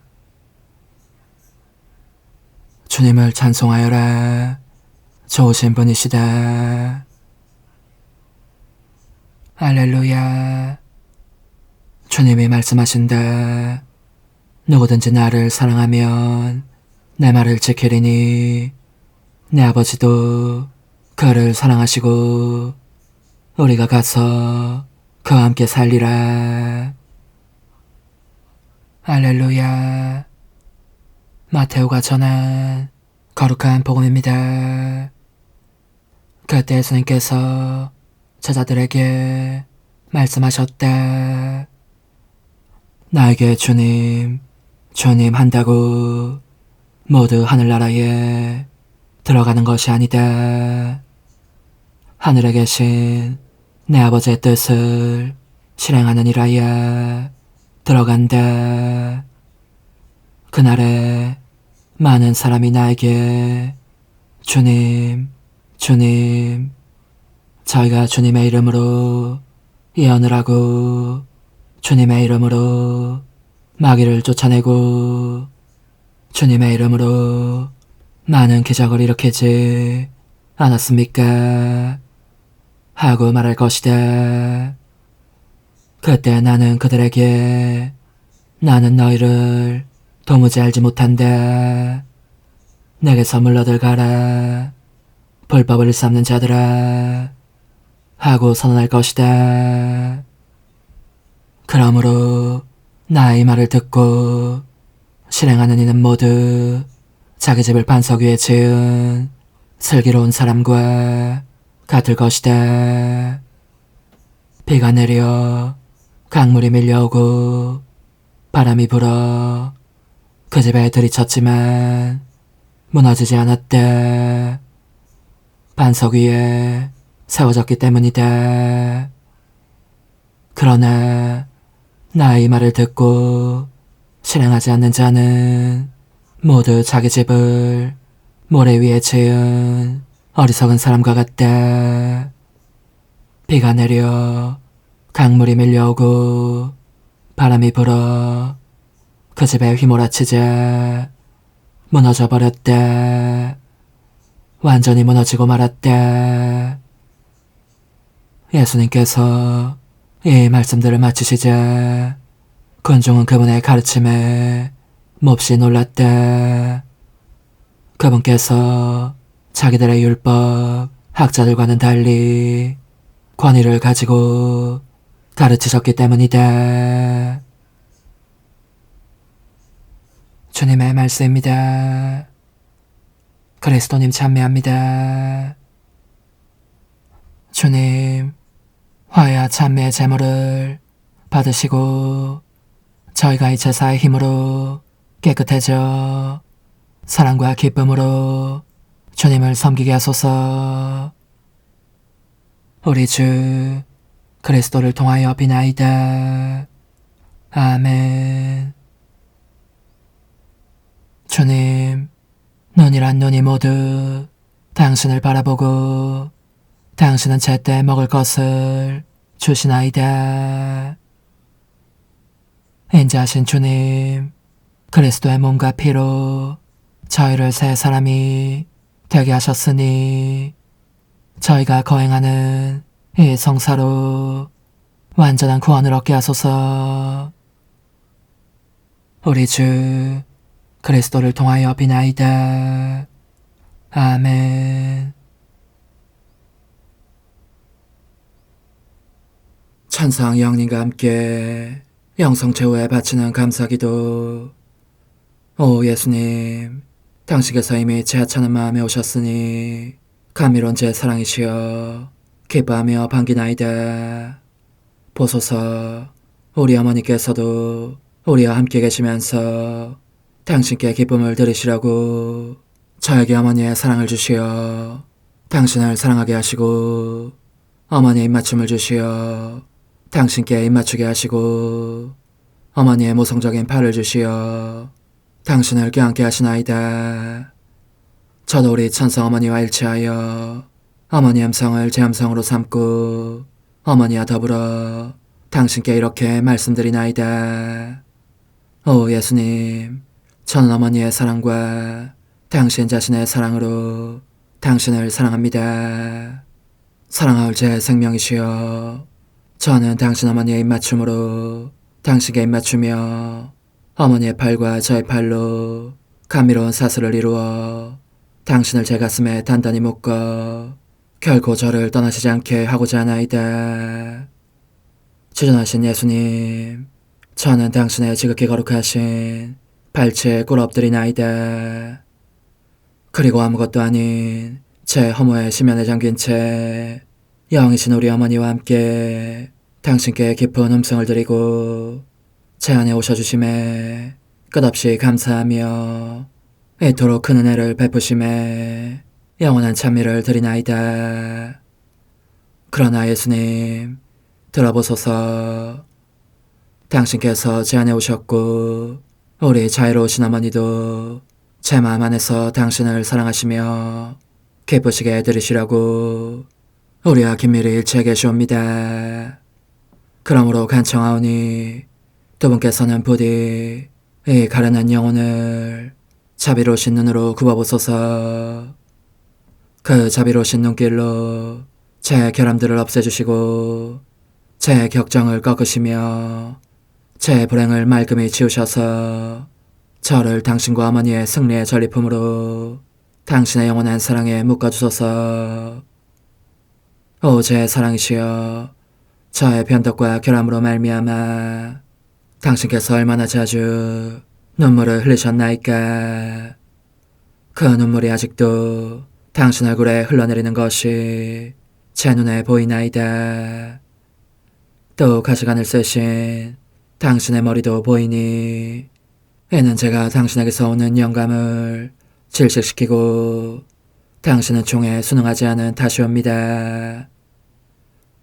주님을 찬송하여라. 좋으신 분이시다. 할렐루야. 주님이 말씀하신다. 누구든지 나를 사랑하면 내 말을 지키리니 내 아버지도 그를 사랑하시고 우리가 가서 그와 함께 살리라. 할렐루야. 마테오가 전한 거룩한 복음입니다. 그때 예수님께서 제자들에게 말씀하셨다. 나에게 주님, 주님 한다고 모두 하늘나라에 들어가는 것이 아니다. 하늘에 계신 내 아버지의 뜻을 실행하는 이라야 들어간다. 그날에 많은 사람이 나에게 주님, 주님, 저희가 주님의 이름으로 예언을 하고 주님의 이름으로 마귀를 쫓아내고 주님의 이름으로 많은 기적을 일으키지 않았습니까? 하고 말할 것이다. 그때 나는 그들에게 나는 너희를 도무지 알지 못한다. 내게서 물러들 가라. 불법을 일삼는 자들아. 하고 선언할 것이다. 그러므로 나의 말을 듣고 실행하는 이는 모두 자기 집을 반석 위에 지은 슬기로운 사람과 같을 것이다. 비가 내려 강물이 밀려오고 바람이 불어 그 집에 들이쳤지만 무너지지 않았다. 반석 위에 세워졌기 때문이다. 그러나 나의 말을 듣고 실행하지 않는 자는 모두 자기 집을 모래 위에 지은 어리석은 사람과 같다. 비가 내려 강물이 밀려오고 바람이 불어 그 집에 휘몰아치자 무너져 버렸다. 완전히 무너지고 말았다. 예수님께서 이 말씀들을 마치시자 군중은 그분의 가르침에 몹시 놀랐다. 그분께서 자기들의 율법 학자들과는 달리 권위를 가지고 가르치셨기 때문이다. 주님의 말씀입니다. 그리스도님 찬미합니다. 주님, 화해와 찬미의 제물을 받으시고 저희가 이 제사의 힘으로 깨끗해져 사랑과 기쁨으로 주님을 섬기게 하소서. 우리 주 그리스도를 통하여 비나이다. 아멘. 주님, 눈이란 눈이 모두 당신을 바라보고 당신은 제때 먹을 것을 주시나이다. 인자하신 주님, 그리스도의 몸과 피로 저희를 새 사람이 되게 하셨으니 저희가 거행하는 이 성사로 완전한 구원을 얻게 하소서. 우리 주 그리스도를 통하여 비나이다. 아멘. 천상 영님과 함께 영성 최후에 바치는 감사기도. 오 예수님, 당신께서 이미 제 하찮은 마음에 오셨으니 감미로운 제 사랑이시여 기뻐하며 반기나이다. 보소서, 우리 어머니께서도 우리와 함께 계시면서 당신께 기쁨을 드리시라고 저에게 어머니의 사랑을 주시어 당신을 사랑하게 하시고 어머니의 입맞춤을 주시어 당신께 입맞추게 하시고 어머니의 모성적인 팔을 주시어 당신을 껴안게 하시나이다. 저도 우리 천성 어머니와 일치하여 어머니 음성을 제 음성으로 삼고 어머니와 더불어 당신께 이렇게 말씀드리나이다. 오 예수님, 저는 어머니의 사랑과 당신 자신의 사랑으로 당신을 사랑합니다. 사랑하올 제 생명이시여, 저는 당신 어머니의 입맞춤으로 당신께 입맞추며 어머니의 팔과 저의 팔로 감미로운 사슬을 이루어 당신을 제 가슴에 단단히 묶어 결코 저를 떠나시지 않게 하고자 하나이다. 주전하신 예수님, 저는 당신의 지극히 거룩하신 발치에 꿇어 엎드리나이다. 그리고 아무것도 아닌 제 허무의 심연에 잠긴 채 영이신 우리 어머니와 함께 당신께 깊은 음성을 드리고 제 안에 오셔주심에 끝없이 감사하며 이토록 큰 은혜를 베푸심에 영원한 찬미를 드리나이다. 그러나 예수님, 들어보소서. 당신께서 제 안에 오셨고 우리 자유로우신 어머니도 제 마음 안에서 당신을 사랑하시며 기쁘시게 들으시라고 우리와 긴밀히 일치해 계시옵니다. 그러므로 간청하오니 두 분께서는 부디 이 가련한 영혼을 자비로우신 눈으로 굽어보소서. 그 자비로우신 눈길로 제 결함들을 없애주시고 제 격정을 꺾으시며 제 불행을 말끔히 지우셔서 저를 당신과 어머니의 승리의 전리품으로 당신의 영원한 사랑에 묶어주소서. 오 제 사랑이시여, 저의 변덕과 결함으로 말미암아 당신께서 얼마나 자주 눈물을 흘리셨나이까. 그 눈물이 아직도 당신 얼굴에 흘러내리는 것이 제 눈에 보이나이다. 또 가시관을 쓰신 당신의 머리도 보이니 이는 제가 당신에게서 오는 영감을 질식시키고 당신은 총에 순응하지 않은 탓이옵니다.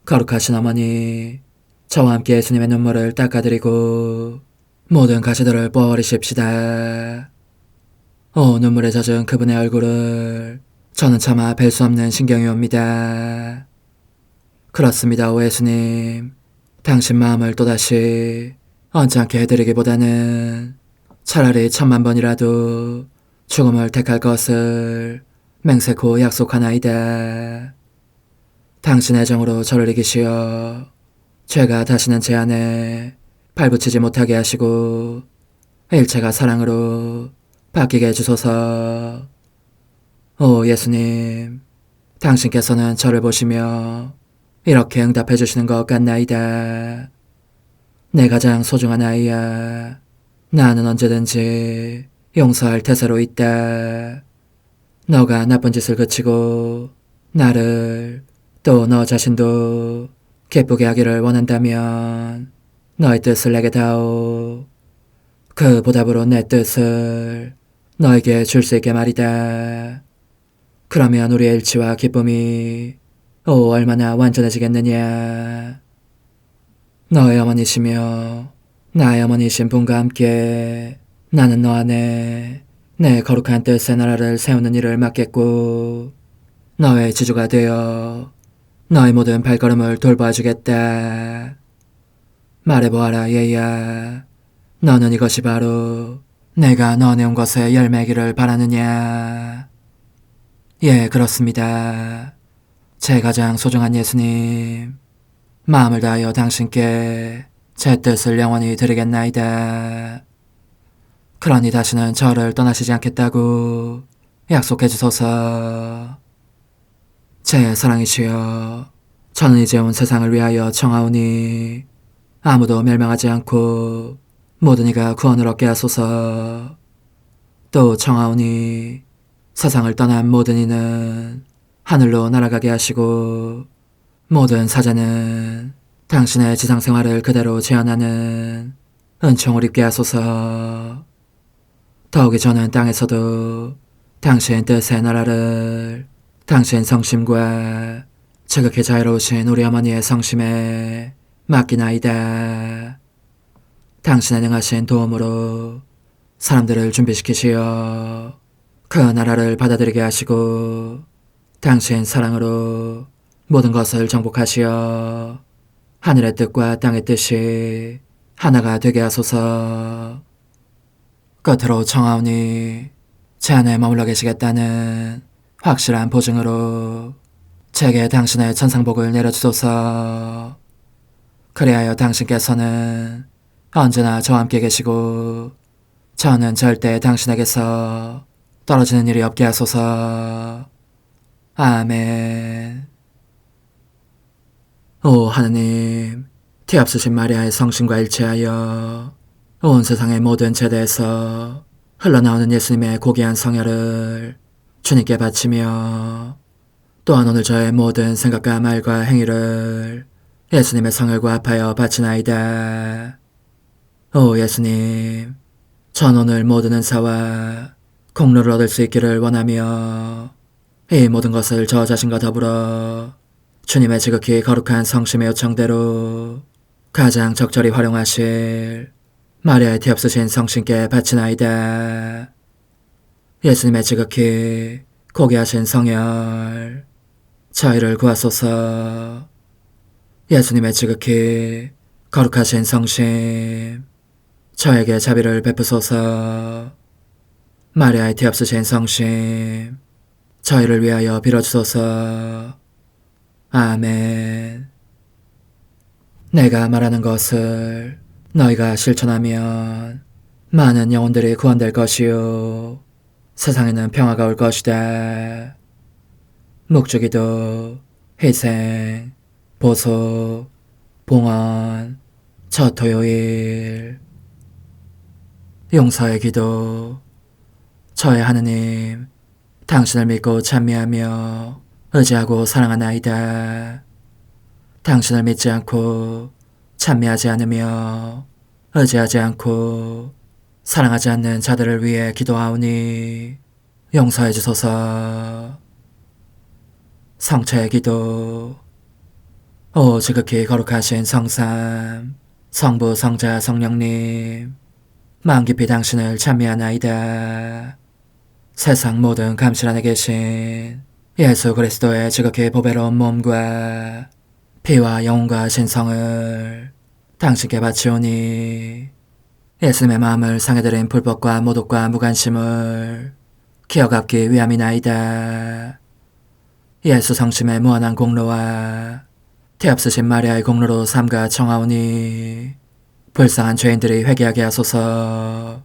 거룩하신 어머니, 저와 함께 예수님의 눈물을 닦아드리고 모든 가시들을 뽑아버리십시다. 오 눈물에 젖은 그분의 얼굴을 저는 차마 뵐 수 없는 신경이 옵니다. 그렇습니다, 오 예수님. 당신 마음을 또다시 언짢게 해드리기보다는 차라리 1000,000번이라도 죽음을 택할 것을 맹세코 약속하나이다. 당신의 정으로 저를 이기시어 죄가 다시는 제 안에 발붙이지 못하게 하시고 일체가 사랑으로 바뀌게 해주소서. 오 예수님, 당신께서는 저를 보시며 이렇게 응답해 주시는 것 같나이다. 내 가장 소중한 아이야, 나는 언제든지 용서할 태세로 있다. 너가 나쁜 짓을 그치고 나를 또 너 자신도 기쁘게 하기를 원한다면 너의 뜻을 내게 다오. 그 보답으로 내 뜻을 너에게 줄 수 있게 말이다. 그러면 우리의 일치와 기쁨이 얼마나 완전해지겠느냐. 너의 어머니시며 나의 어머니신 분과 함께 나는 너 안에 내 거룩한 뜻의 나라를 세우는 일을 맡겠고 너의 지주가 되어 너의 모든 발걸음을 돌봐주겠다. 말해보아라 얘야, 너는 이것이 바로 내가 너한테 온 것의 열매기를 바라느냐. 예, 그렇습니다. 제 가장 소중한 예수님, 마음을 다하여 당신께 제 뜻을 영원히 드리겠나이다. 그러니 다시는 저를 떠나시지 않겠다고 약속해 주소서. 제 사랑이시여, 저는 이제 온 세상을 위하여 청하오니 아무도 멸망하지 않고 모든 이가 구원을 얻게 하소서. 또 청하오니 세상을 떠난 모든 이는 하늘로 날아가게 하시고 모든 사자는 당신의 지상생활을 그대로 재현하는 은총을 입게 하소서. 더욱이 저는 땅에서도 당신 뜻의 나라를 당신 성심과 지극히 자유로우신 우리 어머니의 성심에 맡기나이다. 당신의 능하신 도움으로 사람들을 준비시키시어 그 나라를 받아들이게 하시고 당신 사랑으로 모든 것을 정복하시어 하늘의 뜻과 땅의 뜻이 하나가 되게 하소서. 끝으로 청하오니 제 안에 머물러 계시겠다는 확실한 보증으로 제게 당신의 천상복을 내려주소서. 그리하여 당신께서는 언제나 저와 함께 계시고 저는 절대 당신에게서 떨어지는 일이 없게 하소서. 아멘. 오 하느님, 뒤앞서신 마리아의 성심과 일치하여 온 세상의 모든 제대에서 흘러나오는 예수님의 고귀한 성혈을 주님께 바치며 또한 오늘 저의 모든 생각과 말과 행위를 예수님의 성혈과 합하여 바치나이다. 오 예수님, 전 오늘 모든 은사와 공로를 얻을 수 있기를 원하며 이 모든 것을 저 자신과 더불어 주님의 지극히 거룩한 성심의 요청대로 가장 적절히 활용하실 마리아의 뒤앞서신 성신께 바치나이다. 예수님의 지극히 고귀하신 성혈, 저희를 구하소서. 예수님의 지극히 거룩하신 성심, 저에게 자비를 베푸소서. 마리아의 뒤앞서신 성심, 저희를 위하여 빌어주소서. 아멘. 내가 말하는 것을 너희가 실천하면 많은 영혼들이 구원될 것이요 세상에는 평화가 올 것이다. 묵주기도 희생, 보석, 봉헌, 첫 토요일. 용서의 기도. 저의 하느님, 당신을 믿고 찬미하며 의지하고 사랑하나이다. 당신을 믿지 않고 찬미하지 않으며 의지하지 않고 사랑하지 않는 자들을 위해 기도하오니 용서해 주소서. 성체의 기도. 오 지극히 거룩하신 성삼, 성부, 성자, 성령님, 마음 깊이 당신을 찬미하나이다. 세상 모든 감실 안에 계신 예수 그리스도의 지극히 보배로운 몸과 피와 영혼과 신성을 당신께 바치오니 예수님의 마음을 상해드린 불법과 모독과 무관심을 기어갚기 위함이나이다. 예수 성심의 무한한 공로와 태없으신 마리아의 공로로 삼가 청하오니 불쌍한 죄인들이 회개하게 하소서.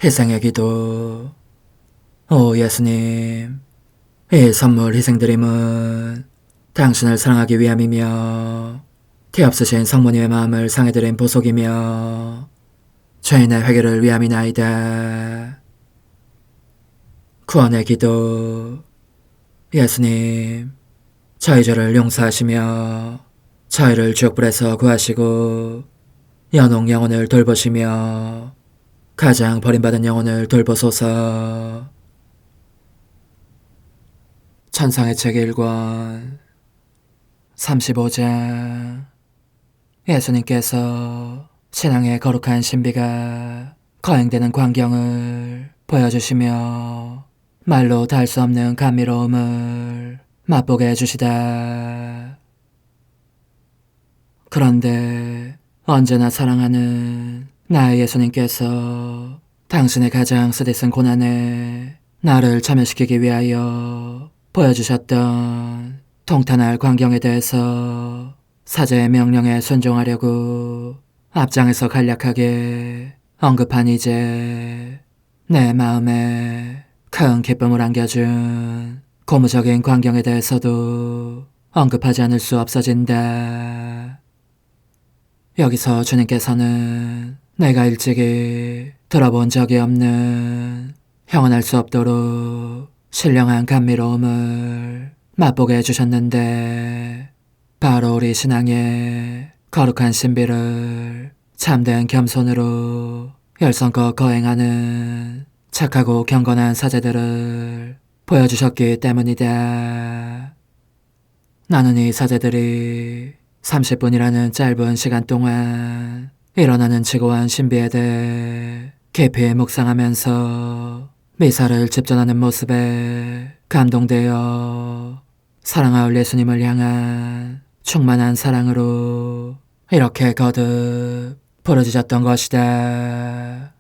희생의 기도. 오 예수님, 이 선물 희생드림은 당신을 사랑하기 위함이며 태없으신 성모님의 마음을 상해드린 보속이며 죄인의 회개를 위함이나이다. 구원의 기도. 예수님, 저희 죄를 용서하시며 저희를 지옥불에서 구하시고 연옥 영혼을 돌보시며 가장 버림받은 영혼을 돌보소서. 천상의 책 1권 35장. 예수님께서 신앙의 거룩한 신비가 거행되는 광경을 보여주시며 말로 다 할 수 없는 감미로움을 맛보게 해주시다. 그런데 언제나 사랑하는 나의 예수님께서 당신의 가장 쓰디쓴 고난에 나를 참여시키기 위하여 보여주셨던 통탄할 광경에 대해서 사제의 명령에 순종하려고 앞장에서 간략하게 언급한 이제 내 마음에 큰 기쁨을 안겨준 고무적인 광경에 대해서도 언급하지 않을 수 없어진다. 여기서 주님께서는 내가 일찍이 들어본 적이 없는 형언할 수 없도록 신령한 감미로움을 맛보게 해주셨는데 바로 우리 신앙의 거룩한 신비를 참된 겸손으로 열성껏 거행하는 착하고 경건한 사제들을 보여주셨기 때문이다. 나는 이 사제들이 30분이라는 짧은 시간 동안 일어나는 지고한 신비에 대해 깊이 묵상하면서 미사를 집전하는 모습에 감동되어 사랑하올 예수님을 향한 충만한 사랑으로 이렇게 거듭 부르짖었던 것이다.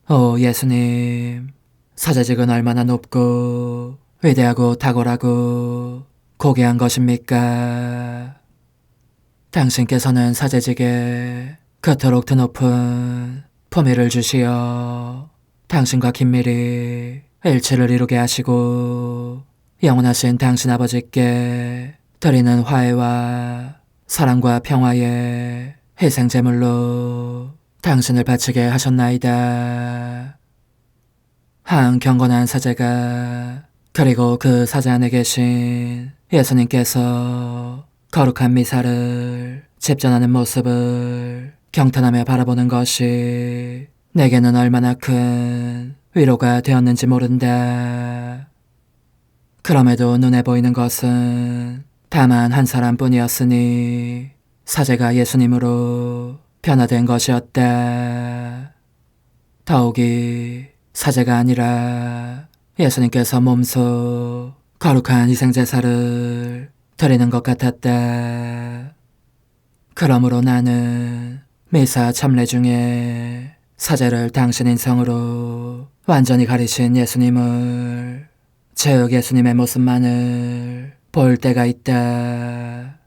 오 예수님, 사제직은 얼마나 높고 위대하고 탁월하고 고귀한 것입니까? 당신께서는 사제직에 그토록 드높은 품위를 주시어 당신과 긴밀히 일치를 이루게 하시고 영원하신 당신 아버지께 드리는 화해와 사랑과 평화의 희생제물로 당신을 바치게 하셨나이다. 한 경건한 사제가 그리고 그 사제 안에 계신 예수님께서 거룩한 미사를 집전하는 모습을 경탄하며 바라보는 것이 내게는 얼마나 큰 위로가 되었는지 모른다. 그럼에도 눈에 보이는 것은 다만 한 사람뿐이었으니 사제가 예수님으로 변화된 것이었다. 더욱이 사제가 아니라 예수님께서 몸소 거룩한 희생제사를 드리는 것 같았다. 그러므로 나는 미사 참례 중에 사제를 당신 인성으로 완전히 가리신 예수님을, 즉 예수님의 모습만을 볼 때가 있다.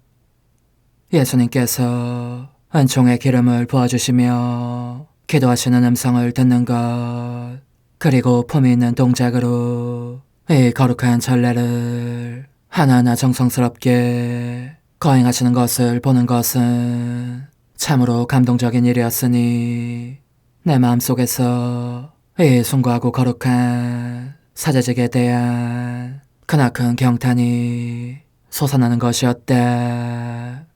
예수님께서 은총의 기름을 부어주시며 기도하시는 음성을 듣는 것, 그리고 품위 있는 동작으로 이 거룩한 전례를 하나하나 정성스럽게 거행하시는 것을 보는 것은 참으로 감동적인 일이었으니 내 마음속에서 이 숭고하고 거룩한 사제직에 대한 크나큰 경탄이 솟아나는 것이었다.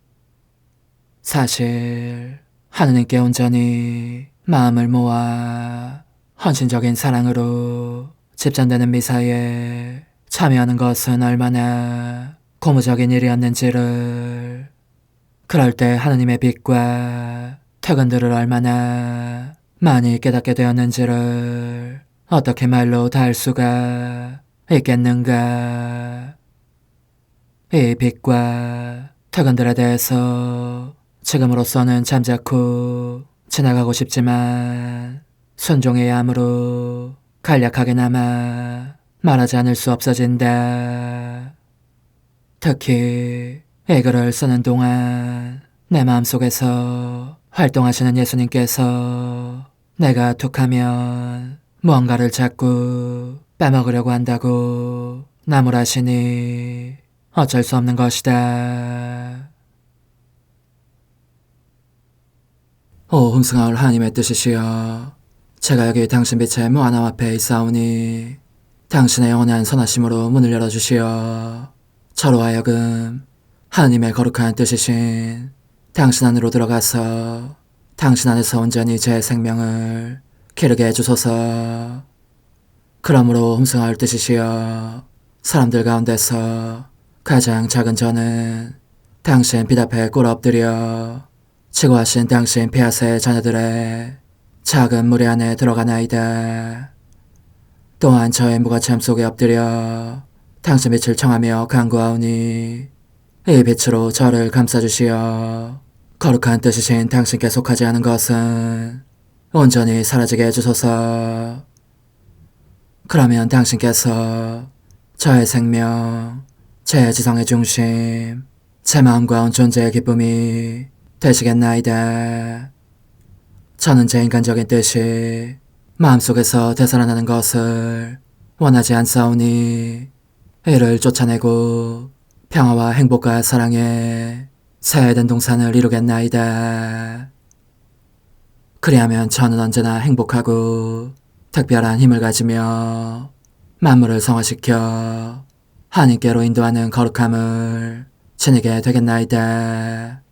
사실 하느님께 온전히 마음을 모아 헌신적인 사랑으로 집전되는 미사에 참여하는 것은 얼마나 고무적인 일이었는지를, 그럴 때 하느님의 빛과 퇴근들을 얼마나 많이 깨닫게 되었는지를 어떻게 말로 다 할 수가 있겠는가. 이 빛과 퇴근들에 대해서 지금으로서는 잠자코 지나가고 싶지만 순종의 암으로 간략하게나마 말하지 않을 수 없어진다. 특히 이 글을 쓰는 동안 내 마음속에서 활동하시는 예수님께서 내가 툭하면 무언가를 자꾸 빼먹으려고 한다고 나무라시니 어쩔 수 없는 것이다. 오 흥승하올 하나님의 뜻이시여, 제가 여기 당신 빛의 무한함 앞에 있사오니 당신의 영원한 선하심으로 문을 열어주시어 저로 하여금 하느님의 거룩한 뜻이신 당신 안으로 들어가서 당신 안에서 온전히 제 생명을 기르게 해주소서. 그러므로 흥승하올 뜻이시여, 사람들 가운데서 가장 작은 저는 당신 빛 앞에 꿇어 엎드려 지고하신 당신 폐하세의 자녀들의 작은 무리 안에 들어가나이다. 또한 저의 무가참 속에 엎드려 당신 빛을 청하며 간구하오니 이 빛으로 저를 감싸주시어 거룩한 뜻이신 당신께 속하지 않은 것은 온전히 사라지게 해주소서. 그러면 당신께서 저의 생명, 제 지성의 중심, 제 마음과 온 존재의 기쁨이 되시겠나이다. 저는 제 인간적인 뜻이 마음속에서 되살아나는 것을 원하지 않사오니 이를 쫓아내고 평화와 행복과 사랑의 새 에덴 동산을 이루겠나이다. 그리하면 저는 언제나 행복하고 특별한 힘을 가지며 만물을 성화시켜 하느님께로 인도하는 거룩함을 지니게 되겠나이다.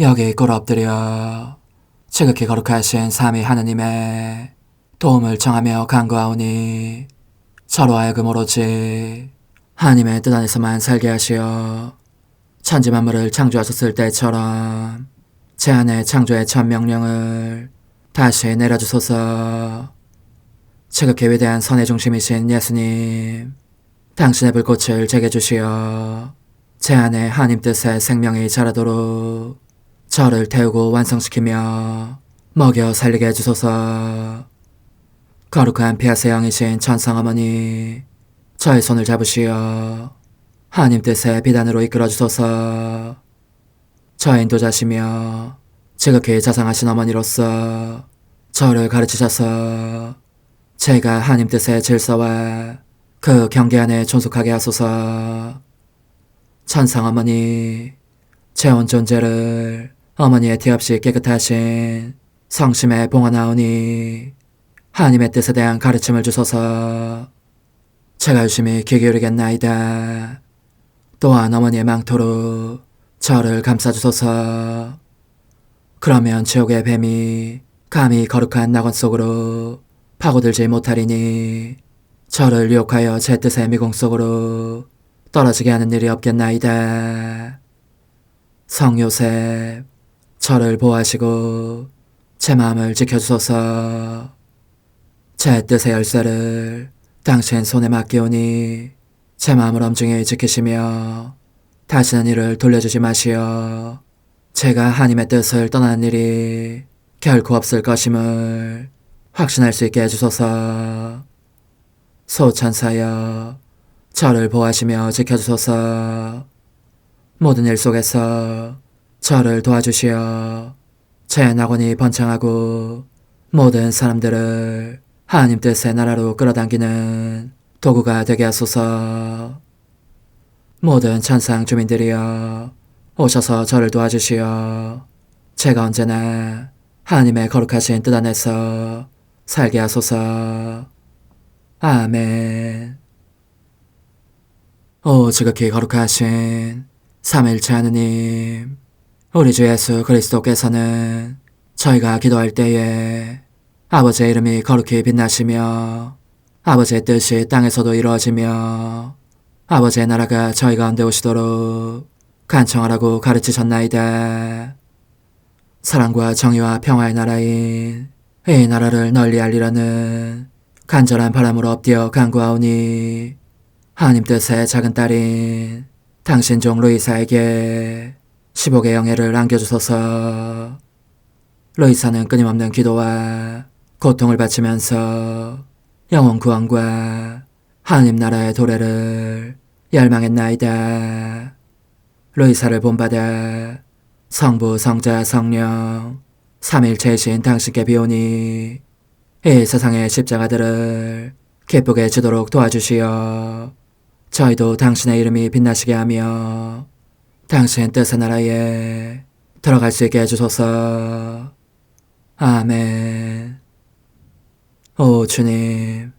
여기 꿇어 엎드려 지극히 거룩하신 삼위 하느님의 도움을 청하며 간구하오니 저로 하여금 오로지 하느님의 뜻 안에서만 살게 하시어 천지 만물을 창조하셨을 때처럼 제 안에 창조의 첫 명령을 다시 내려주소서. 지극히 위대한 선의 중심이신 예수님, 당신의 불꽃을 제게 주시어 제 안에 하나님 뜻의 생명이 자라도록 저를 태우고 완성시키며 먹여 살리게 해주소서. 거룩한 피아세 영이신 천상어머니, 저의 손을 잡으시어 하나님 뜻의 비단으로 이끌어주소서. 저의 인도자시며 지극히 자상하신 어머니로서 저를 가르치셔서 제가 하나님 뜻의 질서와 그 경계 안에 존속하게 하소서. 천상어머니, 제 온 존재를 어머니의 티 없이 깨끗하신 성심에 봉헌하오니 하나님의 뜻에 대한 가르침을 주소서. 제가 열심히 귀 기울이겠나이다. 또한 어머니의 망토로 저를 감싸주소서. 그러면 지옥의 뱀이 감히 거룩한 낙원 속으로 파고들지 못하리니 저를 유혹하여 제 뜻의 미궁 속으로 떨어지게 하는 일이 없겠나이다. 성 요셉, 저를 보호하시고 제 마음을 지켜주소서. 제 뜻의 열쇠를 당신 손에 맡기오니 제 마음을 엄중히 지키시며 다시는 이를 돌려주지 마시어 제가 하나님의 뜻을 떠나는 일이 결코 없을 것임을 확신할 수 있게 해주소서. 소천사여, 저를 보호하시며 지켜주소서. 모든 일 속에서 저를 도와주시어 제 낙원이 번창하고 모든 사람들을 하나님 뜻의 나라로 끌어당기는 도구가 되게 하소서. 모든 천상 주민들이여 오셔서 저를 도와주시어 제가 언제나 하나님의 거룩하신 뜻 안에서 살게 하소서. 아멘. 오 지극히 거룩하신 삼위일체 하느님, 우리 주 예수 그리스도께서는 저희가 기도할 때에 아버지의 이름이 거룩히 빛나시며 아버지의 뜻이 땅에서도 이루어지며 아버지의 나라가 저희 가운데 오시도록 간청하라고 가르치셨나이다. 사랑과 정의와 평화의 나라인 이 나라를 널리 알리라는 간절한 바람으로 엎드려 간구하오니 하나님 뜻의 작은 딸인 당신 종 루이사에게 15개 영예를 안겨주소서. 루이사는 끊임없는 기도와 고통을 바치면서 영혼 구원과 하나님 나라의 도래를 열망했나이다. 루이사를 본받아 성부, 성자, 성령 삼위일체이신 당신께 비오니 이 세상의 십자가들을 기쁘게 지도록 도와주시어 저희도 당신의 이름이 빛나시게 하며 당신 뜻의 나라에 들어갈 수 있게 해주소서. 아멘. 오 주님,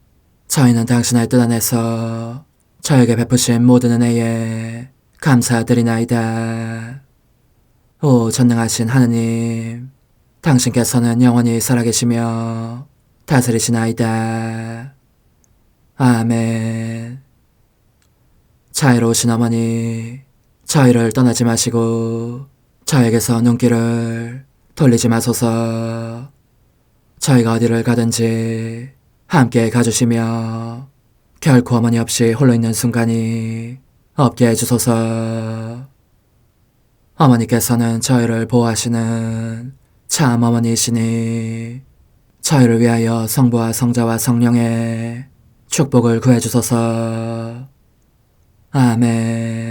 저희는 당신의 뜻 안에서 저에게 베푸신 모든 은혜에 감사드리나이다. 오 전능하신 하느님, 당신께서는 영원히 살아계시며 다스리시나이다. 아멘. 자애로우신 어머니, 저희를 떠나지 마시고 저에게서 눈길을 돌리지 마소서. 저희가 어디를 가든지 함께 가주시며 결코 어머니 없이 홀로 있는 순간이 없게 해주소서. 어머니께서는 저희를 보호하시는 참 어머니이시니 저희를 위하여 성부와 성자와 성령의 축복을 구해주소서. 아멘.